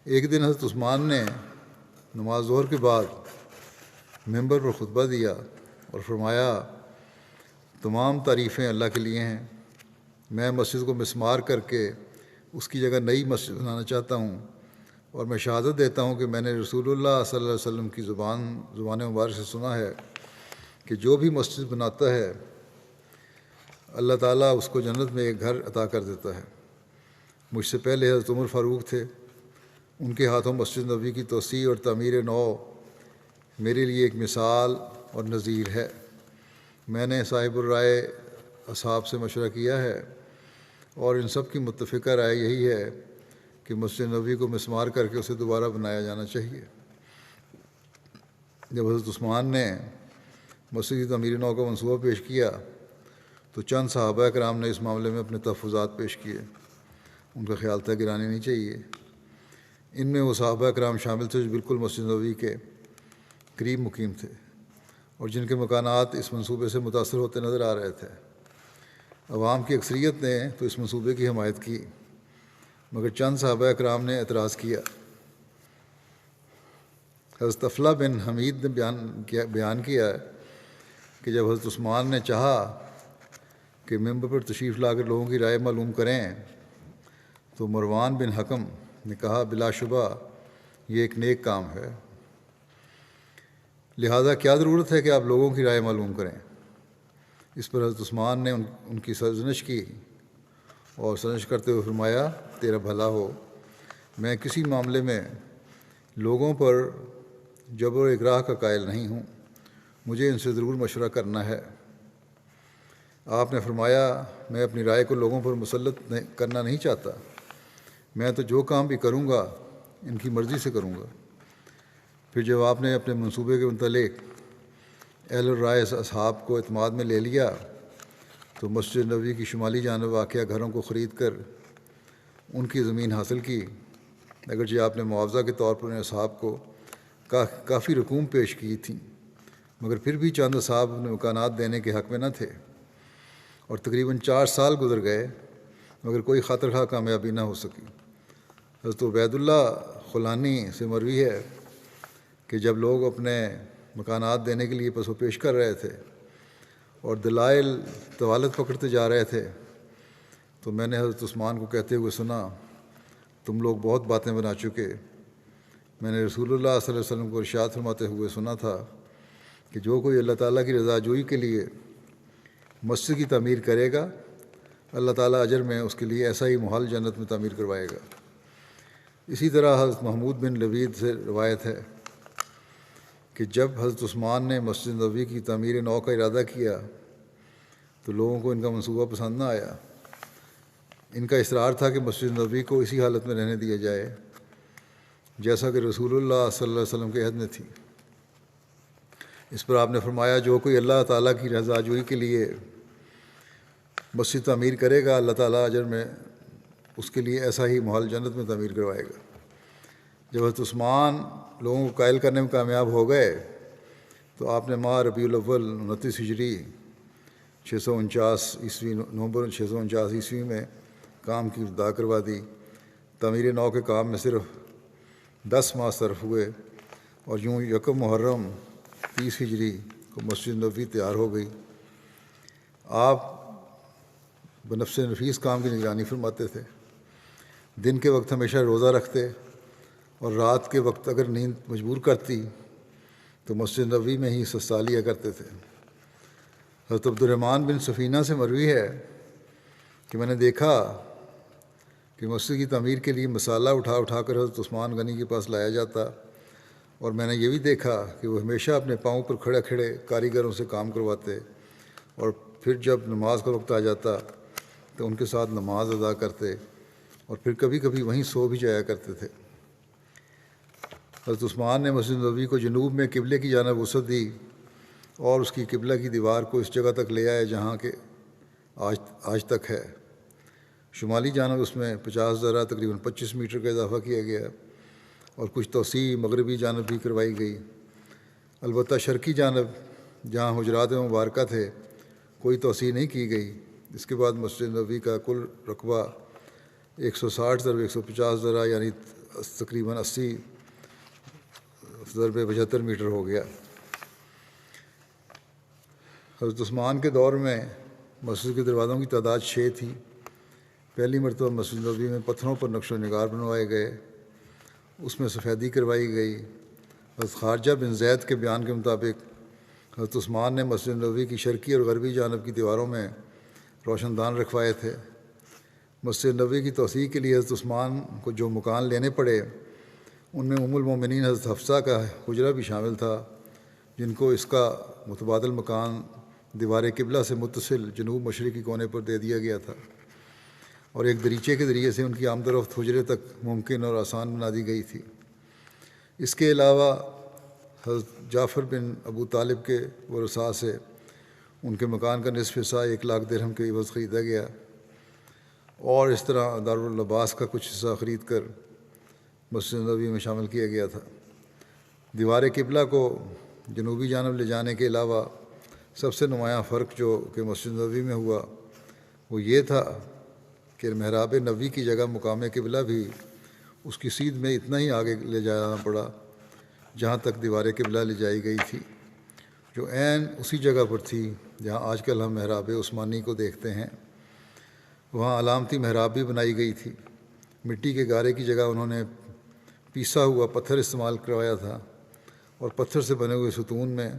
ایک دن حضرت عثمان نے نماز ظہر کے بعد ممبر پر خطبہ دیا اور فرمایا، تمام تعریفیں اللہ کے لیے ہیں، میں مسجد کو مسمار کر کے اس کی جگہ نئی مسجد بنانا چاہتا ہوں، اور میں شہادت دیتا ہوں کہ میں نے رسول اللہ صلی اللہ علیہ وسلم کی زبان مبارک سے سنا ہے کہ جو بھی مسجد بناتا ہے اللہ تعالیٰ اس کو جنت میں ایک گھر عطا کر دیتا ہے۔ مجھ سے پہلے حضرت عمر فاروق تھے، ان کے ہاتھوں مسجد نبوی کی توسیع اور تعمیر نو میرے لیے ایک مثال اور نظیر ہے۔ میں نے صاحب الرائے اصحاب سے مشورہ کیا ہے اور ان سب کی متفقہ رائے یہی ہے کہ مسجد نبوی کو مسمار کر کے اسے دوبارہ بنایا جانا چاہیے۔ جب حضرت عثمان نے مسجد کی تعمیر نو کا منصوبہ پیش کیا تو چند صحابہ کرام نے اس معاملے میں اپنے تحفظات پیش کیے، ان کا خیال تھا گرانی نہیں چاہیے۔ ان میں وہ صحابہ کرام شامل تھے جو بالکل مسجد نبوی کے قریب مقیم تھے اور جن کے مکانات اس منصوبے سے متاثر ہوتے نظر آ رہے تھے۔ عوام کی اکثریت نے تو اس منصوبے کی حمایت کی، مگر چند صحابہ کرام نے اعتراض کیا۔ حضرت افلا بن حمید نے بیان کیا کہ جب حضرت عثمان نے چاہا کہ ممبر پر تشریف لا کر لوگوں کی رائے معلوم کریں تو مروان بن حکم نے کہا بلا شبہ یہ ایک نیک کام ہے، لہذا کیا ضرورت ہے کہ آپ لوگوں کی رائے معلوم کریں۔ اس پر حضرت عثمان نے ان کی سرزنش کی اور سرزنش کرتے ہوئے فرمایا تیرا بھلا ہو، میں کسی معاملے میں لوگوں پر جبر و اکراہ کا قائل نہیں ہوں، مجھے ان سے ضرور مشورہ کرنا ہے۔ آپ نے فرمایا میں اپنی رائے کو لوگوں پر مسلط کرنا نہیں چاہتا، میں تو جو کام بھی کروں گا ان کی مرضی سے کروں گا۔ پھر جب آپ نے اپنے منصوبے کے متعلق اہل الرائے اصحاب کو اعتماد میں لے لیا تو مسجد نبوی کی شمالی جانب واقع گھروں کو خرید کر ان کی زمین حاصل کی، اگرچہ آپ نے معاوضہ کے طور پر ان اصحاب کو کافی رقوم پیش کی تھیں، مگر پھر بھی چند اصحاب اپنے مکانات دینے کے حق میں نہ تھے اور تقریباً 4 سال گزر گئے مگر کوئی خاطر خواہ کامیابی نہ ہو سکی۔ حضرت عبید اللہ خلانی سے مروی ہے کہ جب لوگ اپنے مکانات دینے کے لیے پس و پیش کر رہے تھے اور دلائل طوالت پکڑتے جا رہے تھے تو میں نے حضرت عثمان کو کہتے ہوئے سنا تم لوگ بہت باتیں بنا چکے، میں نے رسول اللہ صلی اللہ علیہ وسلم کو ارشاد فرماتے ہوئے سنا تھا کہ جو کوئی اللہ تعالیٰ کی رضا جوئی کے لیے مسجد کی تعمیر کرے گا اللہ تعالیٰ اجر میں اس کے لیے ایسا ہی محل جنت میں تعمیر کروائے گا۔ اسی طرح حضرت محمود بن لبید سے روایت ہے کہ جب حضرت عثمان نے مسجد نبوی کی تعمیر نو کا ارادہ کیا تو لوگوں کو ان کا منصوبہ پسند نہ آیا۔ ان کا اصرار تھا کہ مسجد نبوی کو اسی حالت میں رہنے دیا جائے جیسا کہ رسول اللہ صلی اللہ علیہ وسلم کے عہد میں تھی۔ اس پر آپ نے فرمایا جو کوئی اللہ تعالیٰ کی رضا جوئی کے لیے مسجد تعمیر کرے گا اللہ تعالیٰ اجر میں اس کے لیے ایسا ہی محل جنت میں تعمیر کروائے گا۔ جب حضرت عثمان لوگوں کو قائل کرنے میں کامیاب ہو گئے تو آپ نے ماہ ربیع الاول 29 ہجری 649 عیسوی نومبر 649 عیسوی میں کام کی ابتدا کروا دی۔ تعمیر نو کے کام میں صرف 10 ماہ صرف ہوئے اور یوں 1 محرم 30 ہجری کو مسجد نبوی تیار ہو گئی۔ آپ بنفس نفیس کام کی نگرانی فرماتے تھے، دن کے وقت ہمیشہ روزہ رکھتے اور رات کے وقت اگر نیند مجبور کرتی تو مسجد نبوی میں ہی سستا لیا کرتے تھے۔ حضرت عبد الرحمن بن سفینہ سے مروی ہے کہ میں نے دیکھا کہ مسجد کی تعمیر کے لیے مسالہ اٹھا اٹھا کر حضرت عثمان غنی کے پاس لایا جاتا، اور میں نے یہ بھی دیکھا کہ وہ ہمیشہ اپنے پاؤں پر کھڑے کھڑے کاریگروں سے کام کرواتے اور پھر جب نماز کا وقت آ جاتا تو ان کے ساتھ نماز ادا کرتے اور پھر کبھی کبھی وہیں سو بھی جایا کرتے تھے۔ حضرت عثمان نے مسجد نبوی کو جنوب میں قبلے کی جانب وسعت دی اور اس کی قبلہ کی دیوار کو اس جگہ تک لے آئے جہاں کہ آج تک ہے۔ شمالی جانب اس میں 50 ذرا تقریباً 25 میٹر کا اضافہ کیا گیا اور کچھ توسیع مغربی جانب بھی کروائی گئی۔ البتہ شرقی جانب جہاں حجرات مبارکہ تھے کوئی توسیع نہیں کی گئی۔ اس کے بعد مسجد نبوی کا کل رقبہ 160 ضرب 150 ذرا یعنی تقریباً 80 ضرب 75 میٹر ہو گیا۔ حضرت عثمان کے دور میں مسجد کے دروازوں کی تعداد 6 تھی۔ پہلی مرتبہ مسجد نبوی میں پتھروں پر نقش و نگار بنوائے گئے، اس میں سفیدی کروائی گئی۔ حضرت خارجہ بن زید کے بیان کے مطابق حضرت عثمان نے مسجد نبوی کی شرقی اور غربی جانب کی دیواروں میں روشن دان رکھوائے تھے۔ مسجد نبوی کی توسیع کے لیے حضرت عثمان کو جو مکان لینے پڑے ان میں ام المومنین حضرت حفصہ کا حجرہ بھی شامل تھا، جن کو اس کا متبادل مکان دیوار قبلہ سے متصل جنوب مشرقی کونے پر دے دیا گیا تھا، اور ایک دریچے کے ذریعے سے ان کی آمد و رفت حجرے تک ممکن اور آسان بنا دی گئی تھی۔ اس کے علاوہ حضرت جعفر بن ابو طالب کے ورثاء سے ان کے مکان کا نصف حصہ 1,00,000 درہم کے عوض خریدا گیا، اور اس طرح داراللباس کا کچھ حصہ خرید کر مسجد نبوی میں شامل کیا گیا تھا۔ دیوار قبلہ کو جنوبی جانب لے جانے کے علاوہ سب سے نمایاں فرق جو کہ مسجد نبوی میں ہوا وہ یہ تھا کہ محراب نبوی کی جگہ مقام قبلہ بھی اس کی سیدھ میں اتنا ہی آگے لے جانا پڑا جہاں تک دیوار قبلہ لے جائی گئی تھی، جو عین اسی جگہ پر تھی جہاں آج کل ہم محراب عثمانی کو دیکھتے ہیں۔ وہاں علامتی محراب بھی بنائی گئی تھی۔ مٹی کے گارے کی جگہ انہوں نے پیسا ہوا پتھر استعمال کروایا تھا، اور پتھر سے بنے ہوئے ستون میں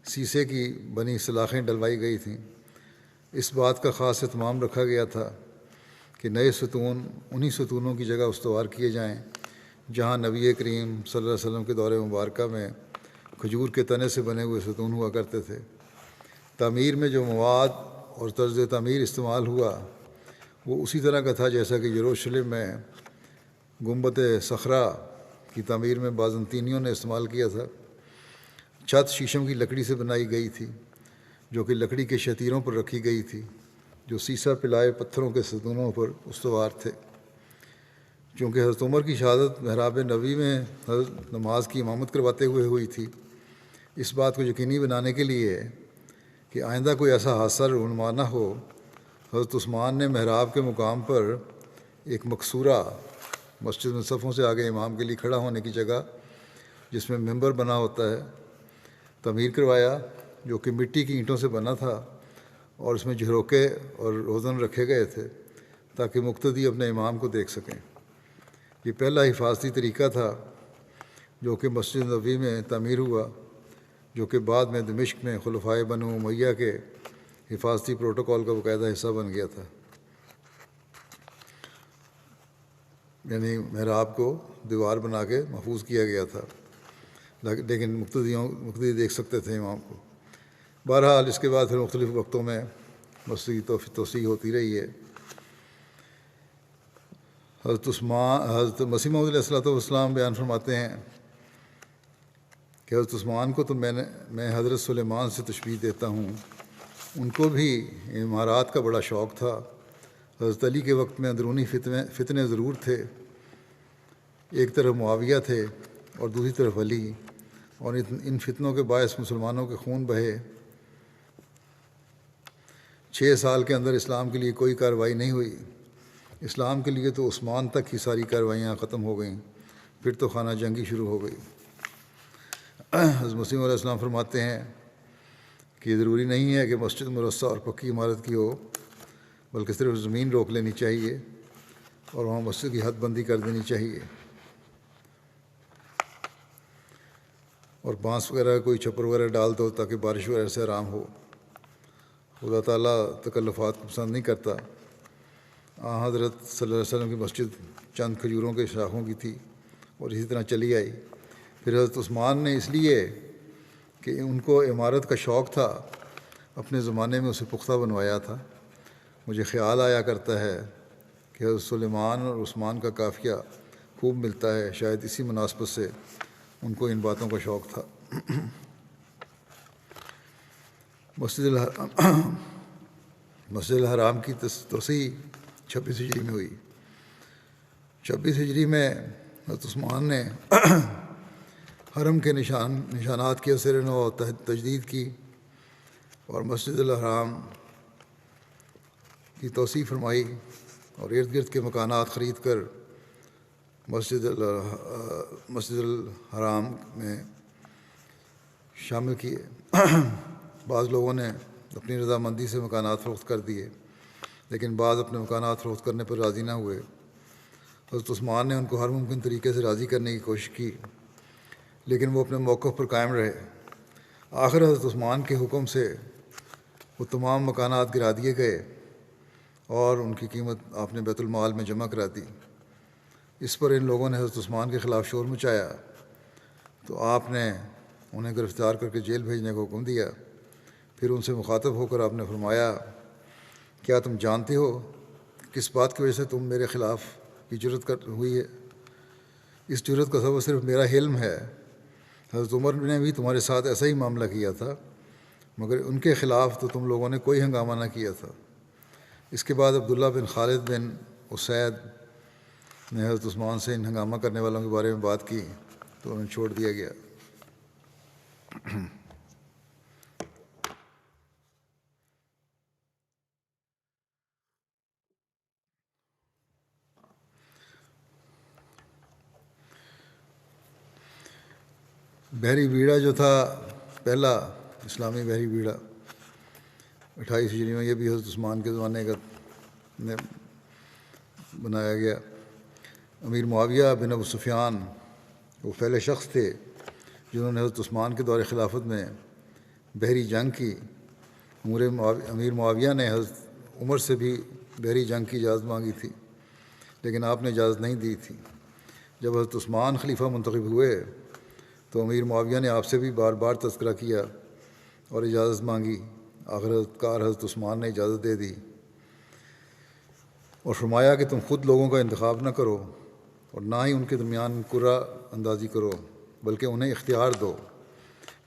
سیسے کی بنی سلاخیں ڈلوائی گئی تھیں۔ اس بات کا خاص اہتمام رکھا گیا تھا کہ نئے ستون انہی ستونوں کی جگہ استوار کیے جائیں جہاں نبی کریم صلی اللہ علیہ وسلم کے دور مبارکہ میں کھجور کے تنے سے بنے ہوئے ستون ہوا کرتے تھے۔ تعمیر میں جو مواد اور طرز تعمیر استعمال ہوا وہ اسی طرح کا تھا جیسا کہ یروشلم میں گنبد صخرہ کی تعمیر میں بازنطینیوں نے استعمال کیا تھا۔ چھت شیشم کی لکڑی سے بنائی گئی تھی جو کہ لکڑی کے شتیروں پر رکھی گئی تھی، جو سیسا پلائے پتھروں کے ستونوں پر استوار تھے۔ چونکہ حضرت عمر کی شہادت محراب نبوی میں حضرت نماز کی امامت کرواتے ہوئے ہوئی تھی، اس بات کو یقینی بنانے کے لیے کہ آئندہ کوئی ایسا حادثہ رونما نہ ہو، حضرت عثمان نے محراب کے مقام پر ایک مقصورہ مسجد میں صفوں سے آگے امام کے لیے کھڑا ہونے کی جگہ جس میں ممبر بنا ہوتا ہے تعمیر کروایا، جو کہ مٹی کی اینٹوں سے بنا تھا، اور اس میں جھروکے اور روزن رکھے گئے تھے تاکہ مقتدی اپنے امام کو دیکھ سکیں۔ یہ پہلا حفاظتی طریقہ تھا جو کہ مسجد نبوی میں تعمیر ہوا، جو کہ بعد میں دمشق میں خلفائے بنو امیہ کے حفاظتی پروٹوکول کا باقاعدہ حصہ بن گیا تھا۔ یعنی محراب کو دیوار بنا کے محفوظ کیا گیا تھا، لیکن مقتدی دیکھ سکتے تھے امام کو۔ بہرحال اس کے بعد پھر مختلف وقتوں میں مسجد کی توسیع ہوتی رہی ہے۔ حضرت مسیح موعود علیہ الصلوۃ والسلام بیان فرماتے ہیں کہ حضرت عثمان کو تو میں حضرت سلیمان سے تشبیہ دیتا ہوں، ان کو بھی عمارات کا بڑا شوق تھا۔ حضرت علی کے وقت میں اندرونی فتنے ضرور تھے، ایک طرف معاویہ تھے اور دوسری طرف علی، اور ان فتنوں کے باعث مسلمانوں کے خون بہے۔ 6 سال کے اندر اسلام کے لیے کوئی کارروائی نہیں ہوئی۔ اسلام کے لیے تو عثمان تک ہی ساری کارروائیاں ختم ہو گئیں، پھر تو خانہ جنگی شروع ہو گئی۔ حضرت مسیح علیہ السلام فرماتے ہیں کہ یہ ضروری نہیں ہے کہ مسجد مرصع اور پکی عمارت کی ہو، بلکہ صرف زمین روک لینی چاہیے اور وہاں مسجد کی حد بندی کر دینی چاہیے، اور بانس وغیرہ کوئی چھپر وغیرہ ڈال دو تاکہ بارش وغیرہ سے آرام ہو۔ خدا تعالیٰ تکلفات کو پسند نہیں کرتا۔ حضرت صلی اللہ علیہ وسلم کی مسجد چند کھجوروں کے شاخوں کی تھی اور اسی طرح چلی آئی۔ پھر حضرت عثمان نے اس لیے کہ ان کو عمارت کا شوق تھا اپنے زمانے میں اسے پختہ بنوایا تھا۔ مجھے خیال آیا کرتا ہے کہ حضرت سلیمان اور عثمان کا قافیہ خوب ملتا ہے، شاید اسی مناسبت سے ان کو ان باتوں کا شوق تھا۔ مسجد الحرام کی توسیع 26 ہجری میں ہوئی۔ 26 ہجری میں حضرت عثمان نے حرم کے نشانات کی اثر نو و تجدید کی اور مسجد الحرام کی توسیع فرمائی اور ارد گرد کے مکانات خرید کر مسجد الحرام میں شامل کیے۔ بعض لوگوں نے اپنی رضامندی سے مکانات فروخت کر دیے، لیکن بعض اپنے مکانات فروخت کرنے پر راضی نہ ہوئے۔ حضرت عثمان نے ان کو ہر ممکن طریقے سے راضی کرنے کی کوشش کی، لیکن وہ اپنے موقف پر قائم رہے۔ آخر حضرت عثمان کے حکم سے وہ تمام مکانات گرا دیے گئے اور ان کی قیمت آپ نے بیت المال میں جمع کرا دی۔ اس پر ان لوگوں نے حضرت عثمان کے خلاف شور مچایا تو آپ نے انہیں گرفتار کر کے جیل بھیجنے کا حکم دیا۔ پھر ان سے مخاطب ہو کر آپ نے فرمایا، کیا تم جانتے ہو کس بات کی وجہ سے تم میرے خلاف یہ جرأت ہوئی ہے؟ اس جرأت کا سبب صرف میرا حلم ہے۔ حضرت عمر نے بھی تمہارے ساتھ ایسا ہی معاملہ کیا تھا، مگر ان کے خلاف تو تم لوگوں نے کوئی ہنگامہ نہ کیا تھا۔ اس کے بعد عبداللہ بن خالد بن اسید نے حضرت عثمان سے ان ہنگامہ کرنے والوں کے بارے میں بات کی تو انہیں چھوڑ دیا گیا۔ بحری بیڑا جو تھا پہلا اسلامی بحری بیڑا 28 ہجری میں، یہ بھی حضرت عثمان کے زمانے کا بنایا گیا۔ امیر معاویہ بن ابو سفیان وہ پہلے شخص تھے جنہوں نے حضرت عثمان کے دور خلافت میں بحری جنگ کی۔ امیر معاویہ نے حضرت عمر سے بھی بحری جنگ کی اجازت مانگی تھی، لیکن آپ نے اجازت نہیں دی تھی۔ جب حضرت عثمان خلیفہ منتخب ہوئے تو امیر معاویہ نے آپ سے بھی بار بار تذکرہ کیا اور اجازت مانگی۔ آخر حضرت عثمان نے اجازت دے دی اور فرمایا کہ تم خود لوگوں کا انتخاب نہ کرو اور نہ ہی ان کے درمیان قرعہ اندازی کرو، بلکہ انہیں اختیار دو،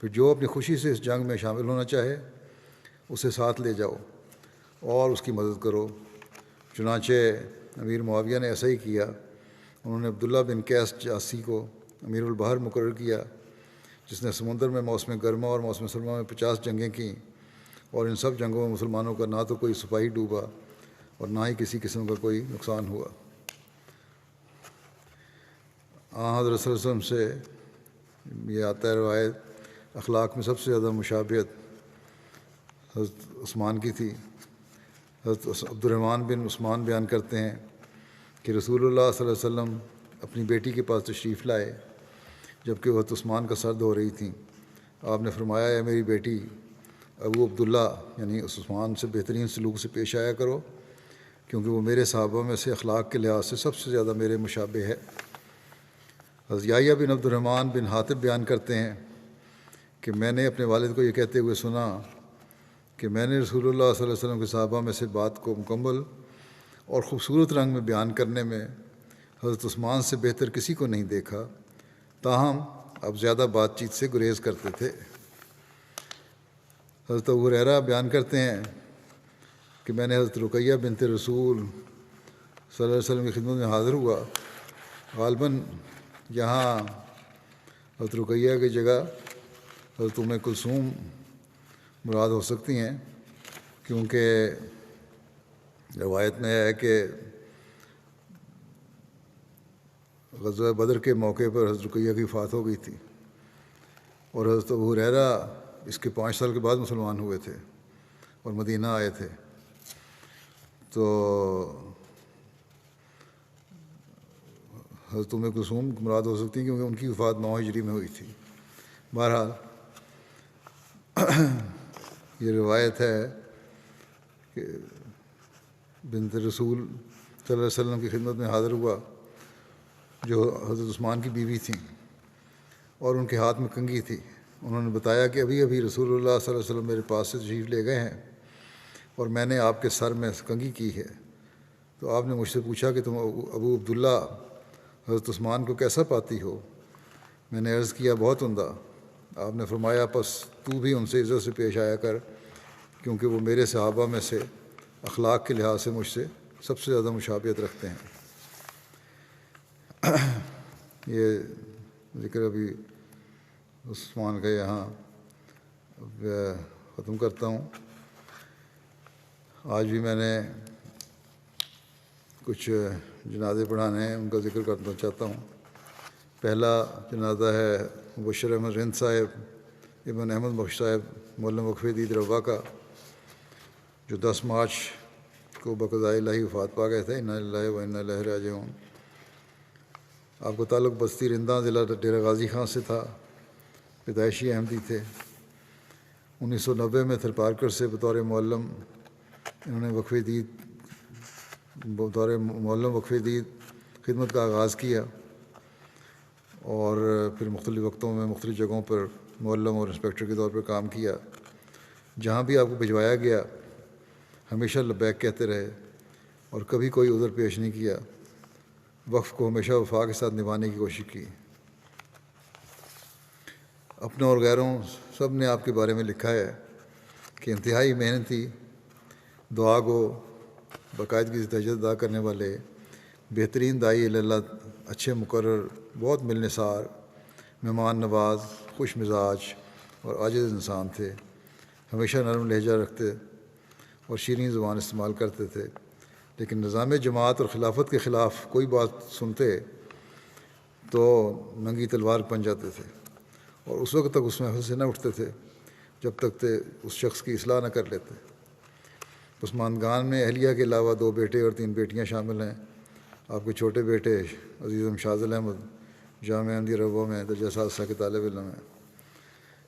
پھر جو اپنی خوشی سے اس جنگ میں شامل ہونا چاہے اسے ساتھ لے جاؤ اور اس کی مدد کرو۔ چنانچہ امیر معاویہ نے ایسا ہی کیا۔ انہوں نے عبداللہ بن قیس جاسی کو امیر البحر مقرر کیا، جس نے سمندر میں موسم گرما اور موسم سرما میں 50 جنگیں کیں، اور ان سب جنگوں میں مسلمانوں کا نہ تو کوئی سپاہی ڈوبا اور نہ ہی کسی قسم کا کوئی نقصان ہوا۔ حضرت صلی اللہ علیہ وسلم سے یہ آتا ہے روایت، اخلاق میں سب سے زیادہ مشابہت حضرت عثمان کی تھی۔ حضرت عبد الرحمن بن عثمان بیان کرتے ہیں کہ رسول اللہ صلی اللہ علیہ وسلم اپنی بیٹی کے پاس تشریف لائے جب کہ وہ حضرت عثمان کا سر دھو رہی تھیں۔ آپ نے فرمایا، اے میری بیٹی، ابو عبداللہ یعنی عثمان سے بہترین سلوک سے پیش آیا کرو، کیونکہ وہ میرے صحابہ میں سے اخلاق کے لحاظ سے سب سے زیادہ میرے مشابہ ہے۔ حضرت یحییٰ بن عبد الرحمن بن حاتب بیان کرتے ہیں کہ میں نے اپنے والد کو یہ کہتے ہوئے سنا کہ میں نے رسول اللہ صلی اللہ علیہ وسلم کے صحابہ میں سے بات کو مکمل اور خوبصورت رنگ میں بیان کرنے میں حضرت عثمان سے بہتر کسی کو نہیں دیکھا، تاہم اب زیادہ بات چیت سے گریز کرتے تھے۔ حضرت ابو ہریرہ بیان کرتے ہیں کہ میں نے حضرت رقیہ بنت رسول صلی اللہ علیہ وسلم کی خدمت میں حاضر ہوا۔ غالباً یہاں حضرت رقیہ کی جگہ حضرت ام کلثوم مراد ہو سکتی ہیں، کیونکہ روایت میں ہے کہ غزوہ بدر کے موقع پر حضرت رقیہ کی وفات ہو گئی تھی، اور حضرت ابو ہریرہ اس کے 5 سال کے بعد مسلمان ہوئے تھے اور مدینہ آئے تھے۔ تو حضرت ام کلثوم مراد ہو سکتی ہیں کیونکہ ان کی وفات 9 ہجری میں ہوئی تھی۔ بہرحال یہ روایت ہے کہ بنت رسول صلی اللہ علیہ وسلم کی خدمت میں حاضر ہوا جو حضرت عثمان کی بیوی تھیں، اور ان کے ہاتھ میں کنگھی تھی۔ انہوں نے بتایا کہ ابھی ابھی رسول اللہ صلی اللہ علیہ وسلم میرے پاس سے تشریف لے گئے ہیں اور میں نے آپ کے سر میں کنگھی کی ہے۔ تو آپ نے مجھ سے پوچھا کہ تم ابو عبداللہ حضرت عثمان کو کیسا پاتی ہو؟ میں نے عرض کیا، بہت عمدہ۔ آپ نے فرمایا، پس تو بھی ان سے عزت سے پیش آیا کر، کیونکہ وہ میرے صحابہ میں سے اخلاق کے لحاظ سے مجھ سے سب سے زیادہ مشابہت رکھتے ہیں۔ یہ ذکر ابھی عثمان کا یہاں ختم کرتا ہوں۔ آج بھی میں نے کچھ جنازے پڑھانے ہیں، ان کا ذکر کرنا چاہتا ہوں۔ پہلا جنازہ ہے مبشر احمد رند صاحب ابن احمد بخش صاحب مولم وقف دید روا کا، جو 10 مارچ کو بقضاء الہی وفات پا گئے تھے۔ انا للہ و انا الیہ راجعون۔ آپ کا تعلق بستی رنداں ضلع ڈیرہ غازی خان سے تھا، پیدائشی احمدی تھے۔ 1990 میں تھلپارکر سے بطور معلم انہوں نے وقف دید خدمت کا آغاز کیا، اور پھر مختلف وقتوں میں مختلف جگہوں پر معلم اور انسپیکٹر کے طور پر کام کیا۔ جہاں بھی آپ کو بھجوایا گیا ہمیشہ لبیک کہتے رہے اور کبھی کوئی عذر پیش نہیں کیا، وقف کو ہمیشہ وفا کے ساتھ نبھانے کی کوشش کی۔ اپنوں اور غیروں سب نے آپ کے بارے میں لکھا ہے کہ انتہائی محنتی، دعا گو، باقاعدگی سے تہجد ادا کرنے والے، بہترین داعی اللہ، اچھے مقرر، بہت ملنسار، مہمان نواز، خوش مزاج اور عاجز انسان تھے۔ ہمیشہ نرم لہجہ رکھتے اور شیریں زبان استعمال کرتے تھے، لیکن نظام جماعت اور خلافت کے خلاف کوئی بات سنتے تو ننگی تلوار بن جاتے تھے، اور اس وقت تک اس محفل سے نہ اٹھتے تھے جب تک اس شخص کی اصلاح نہ کر لیتے۔ پسماندگان میں اہلیہ کے علاوہ 2 بیٹے اور 3 بیٹیاں شامل ہیں۔ آپ کے چھوٹے بیٹے عزیزم شاذل احمد جامعہ احمدیہ ربوہ میں درجہ ثالثہ کے طالب علم ہیں۔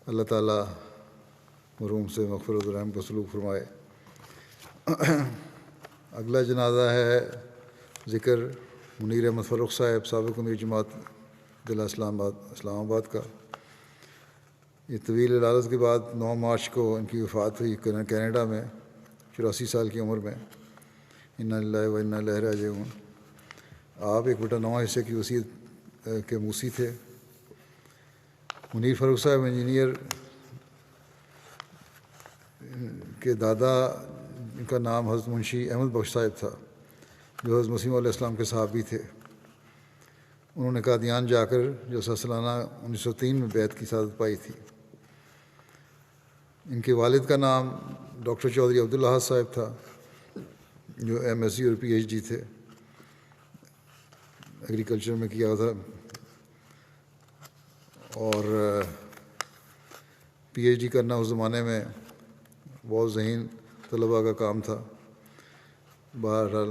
اللہ تعالیٰ مرحوم سے مغفرت و رحم کا سلوک فرمائے۔ اگلا جنازہ ہے ذکر منیر احمد فروخ صاحب، سابق امیر جماعت ضلع اسلام آباد کا۔ یہ طویل علالت کے بعد 9 مارچ کو ان کی وفات ہوئی کینیڈا میں 84 سال کی عمر میں۔ انا للہ و انا الیہ راجعون۔ آپ 1/9 حصے کی وصیت کے موسی تھے۔ منیر فروخ صاحب انجینئر کے دادا، ان کا نام حضرت منشی احمد بخش صاحب تھا، جو حضرت مسیح علیہ السلام کے صحابی تھے۔ انہوں نے قادیان جا کر جلسہ سالانہ 1903 میں بیعت کی سعادت پائی تھی۔ ان کے والد کا نام ڈاکٹر چودھری عبداللہ صاحب تھا، جو MSc اور PhD تھے، ایگریکلچر میں کیا تھا، اور PhD کرنا اس زمانے میں بہت ذہین طلباء کا کام تھا۔ بہرحال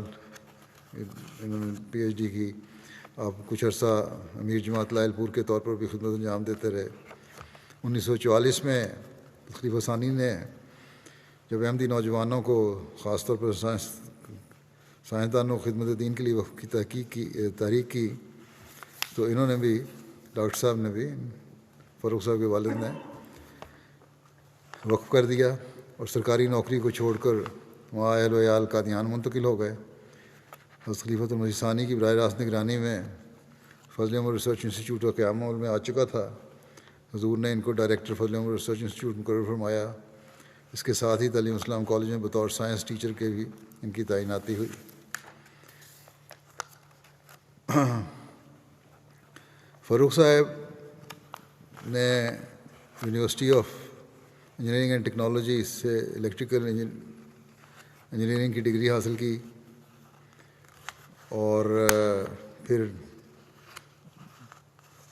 انہوں نے PhD کی۔ آپ کچھ عرصہ امیر جماعت لائل پور کے طور پر بھی خدمت انجام دیتے رہے۔ 1944 میں خلیفہ ثانی نے جب احمدی نوجوانوں کو، خاص طور پر سائنسدانوں خدمت دین کے لیے وقف کی تحریک کی، تو انہوں نے بھی، ڈاکٹر صاحب نے بھی، فاروق صاحب کے والد نے وقف کر دیا اور سرکاری نوکری کو چھوڑ کر وہاں اہل و عیال قادیان منتقل ہو گئے۔ حضرت خلیفۃ المسیح ثانی کی براہ راست نگرانی میں فضل عمر ریسرچ انسٹیٹیوٹ کا قیام عمل میں آ چکا تھا۔ حضور نے ان کو ڈائریکٹر فضل عمر ریسرچ انسٹیٹیوٹ مقرر فرمایا۔ اس کے ساتھ ہی تعلیم اسلام کالج میں بطور سائنس ٹیچر کے بھی ان کی تعیناتی ہوئی۔ فاروق صاحب نے university of engineering and technology سے الیکٹریکل انجینئرنگ کی ڈگری حاصل کی، اور پھر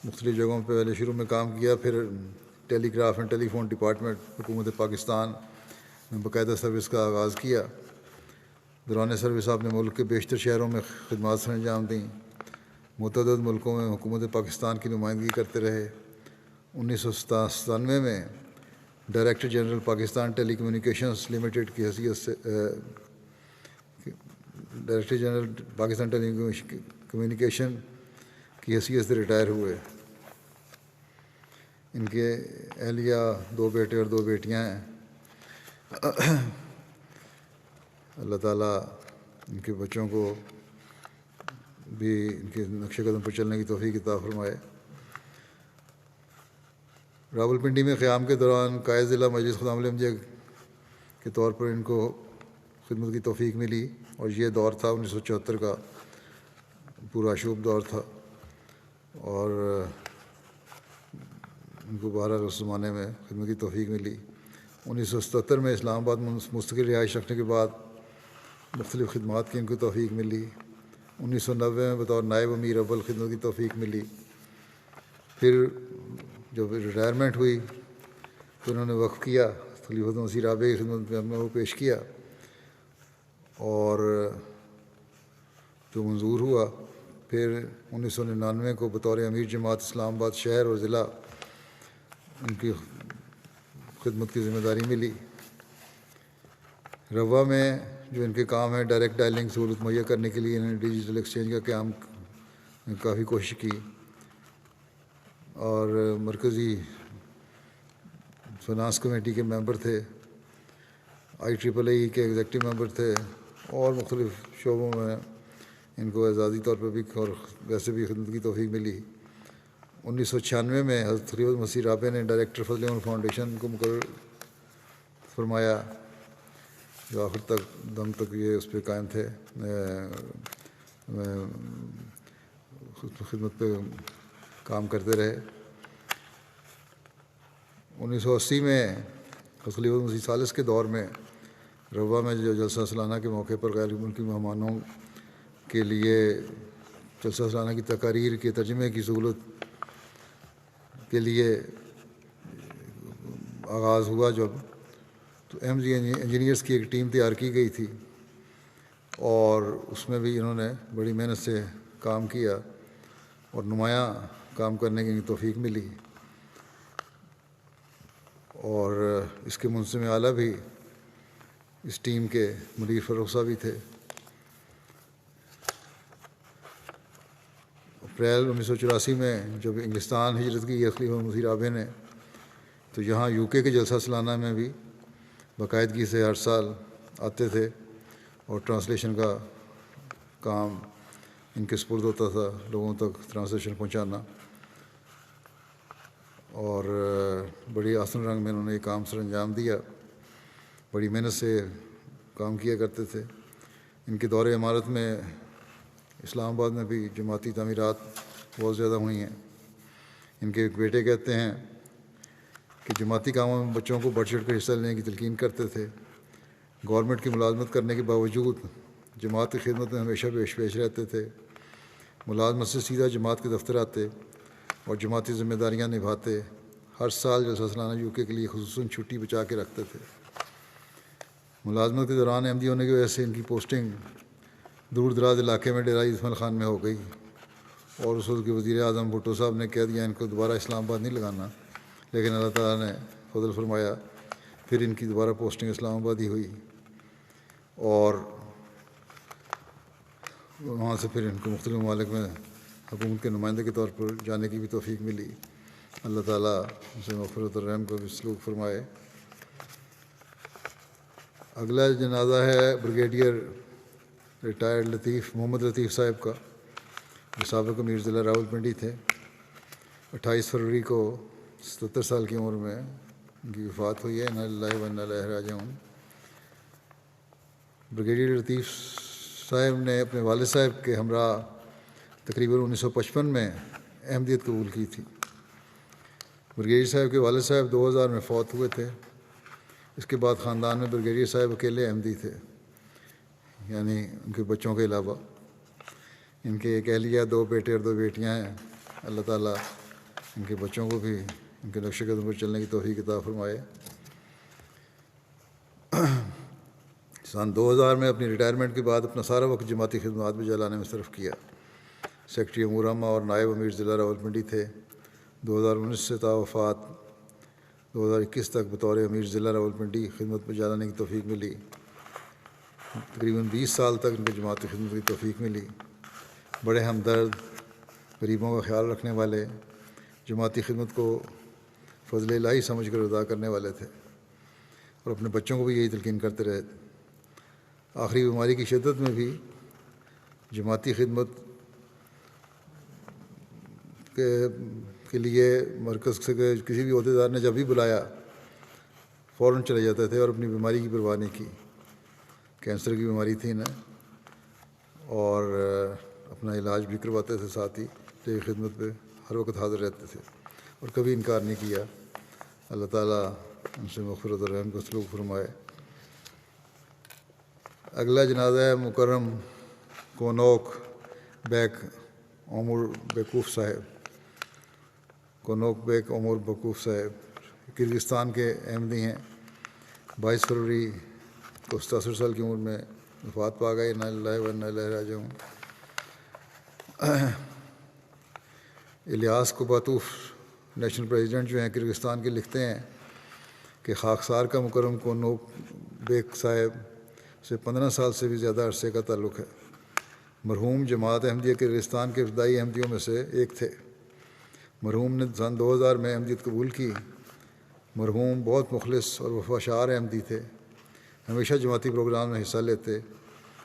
مختلف جگہوں پہ پہلے شروع میں کام کیا، پھر telegraph and telephone department حکومت پاکستان میں باقاعدہ سروس کا آغاز کیا۔ دوران سروس آپ نے ملک کے بیشتر شہروں میں خدمات سر انجام دیں، متعدد ملکوں میں حکومت پاکستان کی نمائندگی کرتے رہے۔ 1997 میں ڈائریکٹر جنرل پاکستان ٹیلی کمیونیکیشنز لمیٹڈ کی حیثیت سے ڈائریکٹر جنرل پاکستان ٹیلی کمیونیکیشن کی حیثیت سے ریٹائر ہوئے۔ ان کے اہلیہ 2 بیٹے اور 2 بیٹیاں ہیں۔ اللہ تعالیٰ ان کے بچوں کو بھی ان کے نقش قدم پر چلنے کی توفیق عطا فرمائے۔ راولپنڈی میں قیام کے دوران قائد ضلع مجلس خدام احمدیہ کے طور پر ان کو خدمت کی توفیق ملی، اور یہ دور تھا 1974 کا، پورا شوب دور تھا، اور ان کو بہرحال اس زمانے میں خدمت کی توفیق ملی۔ 1977 میں اسلام آباد مستقل رہائش رکھنے کے بعد مختلف خدمات کی ان کو توفیق ملی۔ 1990 میں بطور نائب امیر اول خدمت کی توفیق ملی۔ پھر جب ریٹائرمنٹ ہوئی تو انہوں نے وقف کیا، خلیفۃ مسیح رابع کی خدمت میں وہ پیش کیا، اور جو منظور ہوا۔ پھر 1999 کو بطور امیر جماعت اسلام آباد شہر اور ضلع ان کی خدمت کی ذمہ داری ملی۔ روا میں جو ان کے کام ہے ڈائریکٹ ڈائلنگ سہولت مہیا کرنے کے لیے انہوں نے ڈیجیٹل ایکسچینج کا قیام کافی کوشش کی، اور مرکزی فنانس کمیٹی کے ممبر تھے، IEEE کے ایگزیکٹو ممبر تھے، اور مختلف شعبوں میں ان کو اعزازی طور پر بھی اور ویسے بھی خدمت کی توفیق ملی۔ 1996 میں حضرت خلیفۃ مسیح رابع نے ڈائریکٹر فضل عمر فاؤنڈیشن کو مقرر فرمایا، جو آخر تک دم تک یہ اس پہ قائم تھے، خدمت پہ کام کرتے رہے۔ 1980 میں خلیفۃ مسیح ثالث کے دور میں روا میں جو جلسہ سالانہ کے موقع پر غیر ملکی مہمانوں کے لیے جلسہ سالانہ کی تقاریر کے ترجمے کی سہولت کے لیے آغاز ہوا، جب تو MG انجینئرس کی ایک ٹیم تیار کی گئی تھی، اور اس میں بھی انہوں نے بڑی محنت سے کام کیا اور نمایاں کام کرنے کی توفیق ملی، اور اس کے منظم اعلیٰ بھی اس ٹیم کے مدیر فروخ صاحب بھی تھے۔ اپریل 1984 میں جب انگلستان ہجرت کی خلیفہ مسیح رابع نے، تو یہاں UK کے جلسہ سالانہ میں بھی باقاعدگی سے ہر سال آتے تھے، اور ٹرانسلیشن کا کام ان کے سپرد ہوتا تھا، لوگوں تک ٹرانسلیشن پہنچانا، اور بڑی آسن رنگ میں انہوں نے یہ کام سر انجام دیا، بڑی محنت سے کام کیا کرتے تھے۔ ان کے دور امارت میں اسلام آباد میں بھی جماعتی تعمیرات بہت زیادہ ہوئی ہیں۔ ان کے ایک بیٹے کہتے ہیں کہ جماعتی کاموں میں بچوں کو بڑھ چڑھ کر حصہ لینے کی تلقین کرتے تھے، گورنمنٹ کی ملازمت کرنے کے باوجود جماعت کی خدمت میں ہمیشہ پیش رہتے تھے، ملازمت سے سیدھا جماعت کے دفتر آتے اور جماعتی ذمہ داریاں نبھاتے، ہر سال جلسہ سالانہ UK کے لیے خصوصاً چھٹی بچا کے رکھتے تھے۔ ملازمت کے دوران MD ہونے کی وجہ سے ان کی پوسٹنگ دور دراز علاقے میں ڈیرہ اسماعیل خان میں ہو گئی، اور اس وقت کے وزیر اعظم بھٹو صاحب نے کہہ دیا ان کو دوبارہ اسلام آباد نہیں لگانا، لیکن اللہ تعالیٰ نے فضل فرمایا، پھر ان کی دوبارہ پوسٹنگ اسلام آباد ہی ہوئی، اور وہاں سے پھر ان کو مختلف ممالک میں حکومت کے نمائندے کے طور پر جانے کی بھی توفیق ملی۔ اللہ تعالیٰ ان سے مغفرت اور رحم کو بھی سلوک فرمائے۔ اگلا جنازہ ہے بریگیڈیئر ریٹائرڈ محمد لطیف صاحب کا، جو سابق امیر ضلع راولپنڈی تھے۔ 28 فروری کو 77 سال کی عمر میں ان کی وفات ہوئی ہے۔ انا للہ و انا الیہ راجعون۔ بریگیڈیئر لطیف صاحب نے اپنے والد صاحب کے ہمراہ تقریباً 1955 میں احمدیت قبول کی تھی۔ بریگیڈیئر صاحب کے والد صاحب 2000 میں فوت ہوئے تھے۔ اس کے بعد خاندان میں بریگیڈیئر صاحب اکیلے احمدی تھے، یعنی ان کے بچوں کے علاوہ۔ ان کے ایک اہلیہ، 2 بیٹے اور 2 بیٹیاں ہیں۔ اللہ تعالیٰ ان کے بچوں کو بھی ان کے نقش قدم پر چلنے کی توفیق عطا فرمائے۔ سن 2000 میں اپنی ریٹائرمنٹ کے بعد اپنا سارا وقت جماعتی خدمات میں جلانے میں صرف کیا۔ سیکرٹری امور عامہ اور نائب امیر ضلع راولپنڈی تھے۔ 2019 سے تا وفات 2021 تک بطور امیر ضلع راولپنڈی خدمت میں جانے کی توفیق ملی۔ تقریباً 20 سال تک ان کو جماعتی خدمت کی توفیق ملی۔ بڑے ہمدرد، غریبوں کا خیال رکھنے والے، جماعتی خدمت کو فضل الہی سمجھ کر ادا کرنے والے تھے، اور اپنے بچوں کو بھی یہی تلقین کرتے رہے۔ آخری بیماری کی شدت میں بھی جماعتی خدمت کے لیے مرکز سے کسی بھی عہدیدار نے جب بھی بلایا فوراً چلے جاتے تھے، اور اپنی بیماری کی پرواہ نہیں کی۔ کینسر کی بیماری تھی انہیں، اور اپنا علاج بھی کرواتے تھے، ساتھ ہی خدمت پہ ہر وقت حاضر رہتے تھے، اور کبھی انکار نہیں کیا۔ اللہ تعالیٰ ان سے مغفرت اور رحم کو سلوک فرمائے۔ اگلا جنازہ ہے مکرم کونوک بیک عمر بیکوف صاحب۔ کونوک بیک عمر بیکوف صاحب کرغزستان کے احمدی ہیں۔ 22 فروری کو 67 سال کی عمر میں وفات پا گئے۔ انا للہ و انا الیہ راجعون۔ الیاس کوباتوف نیشنل پریزیڈنٹ جو ہیں کرغزستان کے، لکھتے ہیں کہ خاکسار کا مکرم کو نوک بیگ صاحب سے 15 سال سے بھی زیادہ عرصے کا تعلق ہے۔ مرحوم جماعت احمدیہ کے رجستان کے ابتدائی احمدیوں میں سے ایک تھے۔ مرحوم نے سن 2000 میں احمدیت قبول کی۔ مرحوم بہت مخلص اور وفاشار احمدی تھے، ہمیشہ جماعتی پروگرام میں حصہ لیتے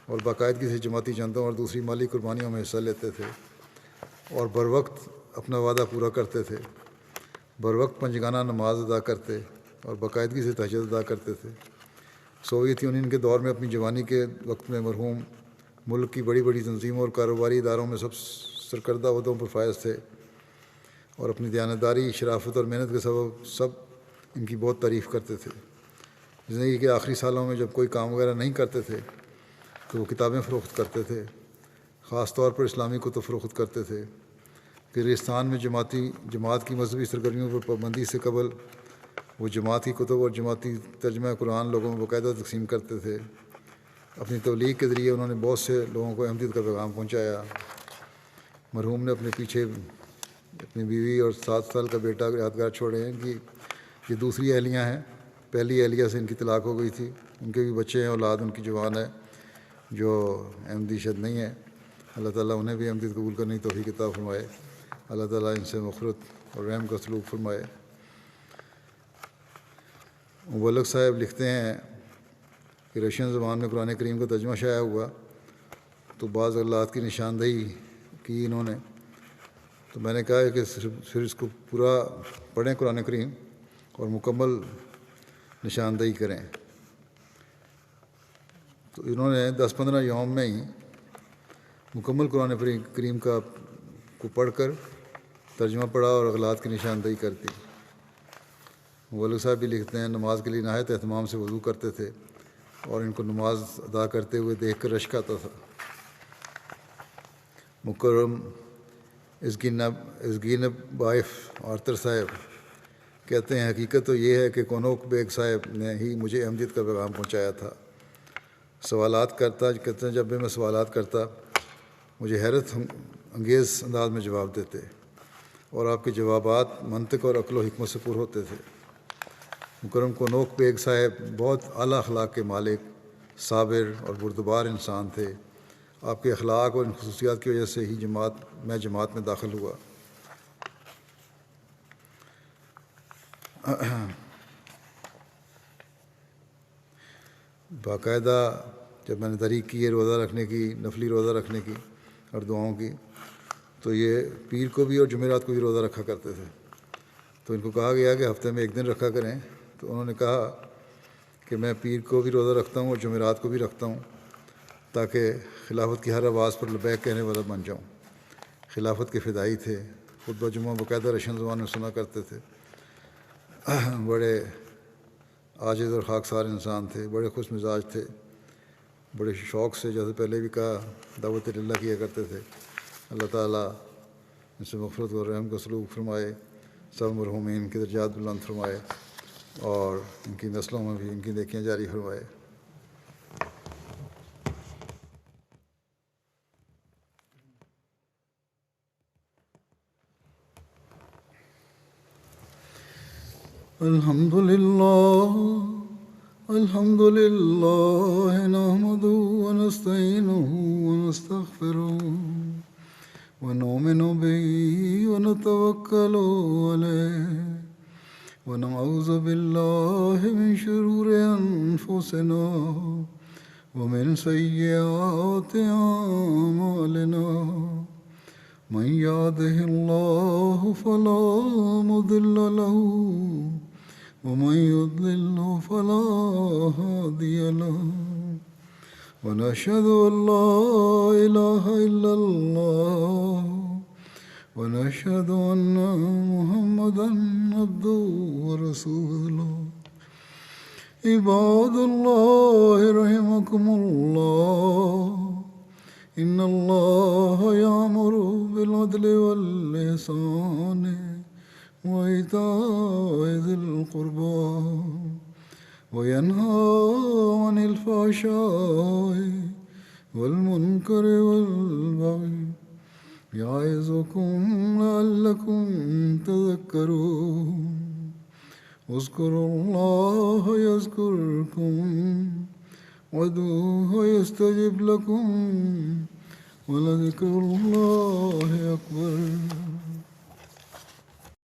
اور باقاعدگی سے جماعتی چندوں اور دوسری مالی قربانیوں میں حصہ لیتے تھے اور بروقت اپنا وعدہ پورا کرتے تھے۔ بروقت پنجگانہ نماز ادا کرتے اور باقاعدگی سے تہجد ادا کرتے تھے۔ سوویت یونین کے دور میں اپنی جوانی کے وقت میں مرحوم ملک کی بڑی بڑی تنظیموں اور کاروباری اداروں میں سب سرکردہ عہدوں پر فائز تھے اور اپنی دیانتداری، شرافت اور محنت کے سبب سب ان کی بہت تعریف کرتے تھے۔ زندگی کے آخری سالوں میں جب کوئی کام وغیرہ نہیں کرتے تھے تو وہ کتابیں فروخت کرتے تھے، خاص طور پر اسلامی کتب فروخت کرتے تھے۔ کرغزستان میں جماعت کی مذہبی سرگرمیوں پر پابندی سے قبل وہ جماعت کی کتب اور جماعتی ترجمہ قرآن لوگوں میں باقاعدہ تقسیم کرتے تھے۔ اپنی تبلیغ کے ذریعے انہوں نے بہت سے لوگوں کو احمدیت کا پیغام پہنچایا۔ مرحوم نے اپنے پیچھے اپنی بیوی اور 7 سال کا بیٹا یادگار چھوڑے ہیں کہ یہ دوسری اہلیہ ہیں۔ پہلی اہلیہ سے ان کی طلاق ہو گئی تھی، ان کے بھی بچے ہیں، اولاد ان کی جوان ہے جو احمدی شد نہیں ہے۔ اللہ تعالیٰ انہیں بھی احمدیت قبول کرنے کی توفیق عطا فرمائے۔ اللہ تعالیٰ ان سے مغفرت اور رحم کا سلوک فرمائے۔ مبلغ صاحب لکھتے ہیں کہ رشین زبان میں قرآن کریم کا ترجمہ شائع ہوا تو بعض غلطات کی نشاندہی کی انہوں نے، تو میں نے کہا کہ پھر اس کو پورا پڑھیں قرآن کریم اور مکمل نشاندہی کریں۔ تو انہوں نے 10-15 یوم میں ہی مکمل قرآن کریم کو پڑھ کر ترجمہ پڑھا اور غلطات کی نشاندہی کر دی۔ مبلغ صاحب بھی لکھتے ہیں نماز کے لیے نہایت اہتمام سے وضو کرتے تھے اور ان کو نماز ادا کرتے ہوئے دیکھ کر رشک آتا تھا۔ مکرم ازگین بائف آرتر صاحب کہتے ہیں حقیقت تو یہ ہے کہ کونوک بیگ صاحب نے ہی مجھے احمدیت کا پیغام پہنچایا تھا۔ سوالات کرتا کہتے ہیں جب بھی میں سوالات کرتا مجھے حیرت انگیز انداز میں جواب دیتے اور آپ کے جوابات منطق اور عقل و حکمت سے پر ہوتے تھے۔ مکرم کونوک بیگ صاحب بہت اعلیٰ اخلاق کے مالک، صابر اور بردبار انسان تھے۔ آپ کے اخلاق اور ان خصوصیات کی وجہ سے ہی جماعت میں داخل ہوا۔ باقاعدہ جب میں نے تحریک کی ہے روزہ رکھنے کی، نفلی روزہ رکھنے کی اور دعاؤں کی، تو یہ پیر کو بھی اور جمعرات کو بھی روزہ رکھا کرتے تھے۔ تو ان کو کہا گیا کہ ہفتے میں 1 دن رکھا کریں، تو انہوں نے کہا کہ میں پیر کو بھی روزہ رکھتا ہوں اور جمعرات کو بھی رکھتا ہوں تاکہ خلافت کی ہر آواز پر لبیک کہنے والا بن جاؤں۔ خلافت کے فدائی تھے، خطبہ جمعہ باقاعدہ رشین زبان میں سنا کرتے تھے۔ بڑے عاجز اور خاکسار انسان تھے، بڑے خوش مزاج تھے، بڑے شوق سے جیسے پہلے بھی کہا دعوت اللہ کیا کرتے تھے۔ اللہ تعالیٰ ان سے مغفرت اور رحم کا سلوک فرمائے، سب مرحومین کی درجات بلند فرمائے اور ان کی نسلوں میں بھی ان کی نیکیاں جاری فرمائے۔ الحمد لله نحمده ونستعينه ونستغفره ونؤمن به ونتوكل عليه ونعوذ بالله من شرور أنفسنا ومن سيئات أعمالنا من يهده الله فلا مضل له ومن يضلل فلا هادي له ونشهد أن لا إله إلا الله ونشهد أن محمدا عبده ورسوله عباد الله رحمكم الله إن الله يأمر بالعدل والإحسان وإيتاء ذي القربى وينهى عن الفحشاء والمنكر والبغي يعظكم لعلكم تذكرون اذكروا الله يذكركم وادعوه يستجب لكم ولذكر الله أكبر.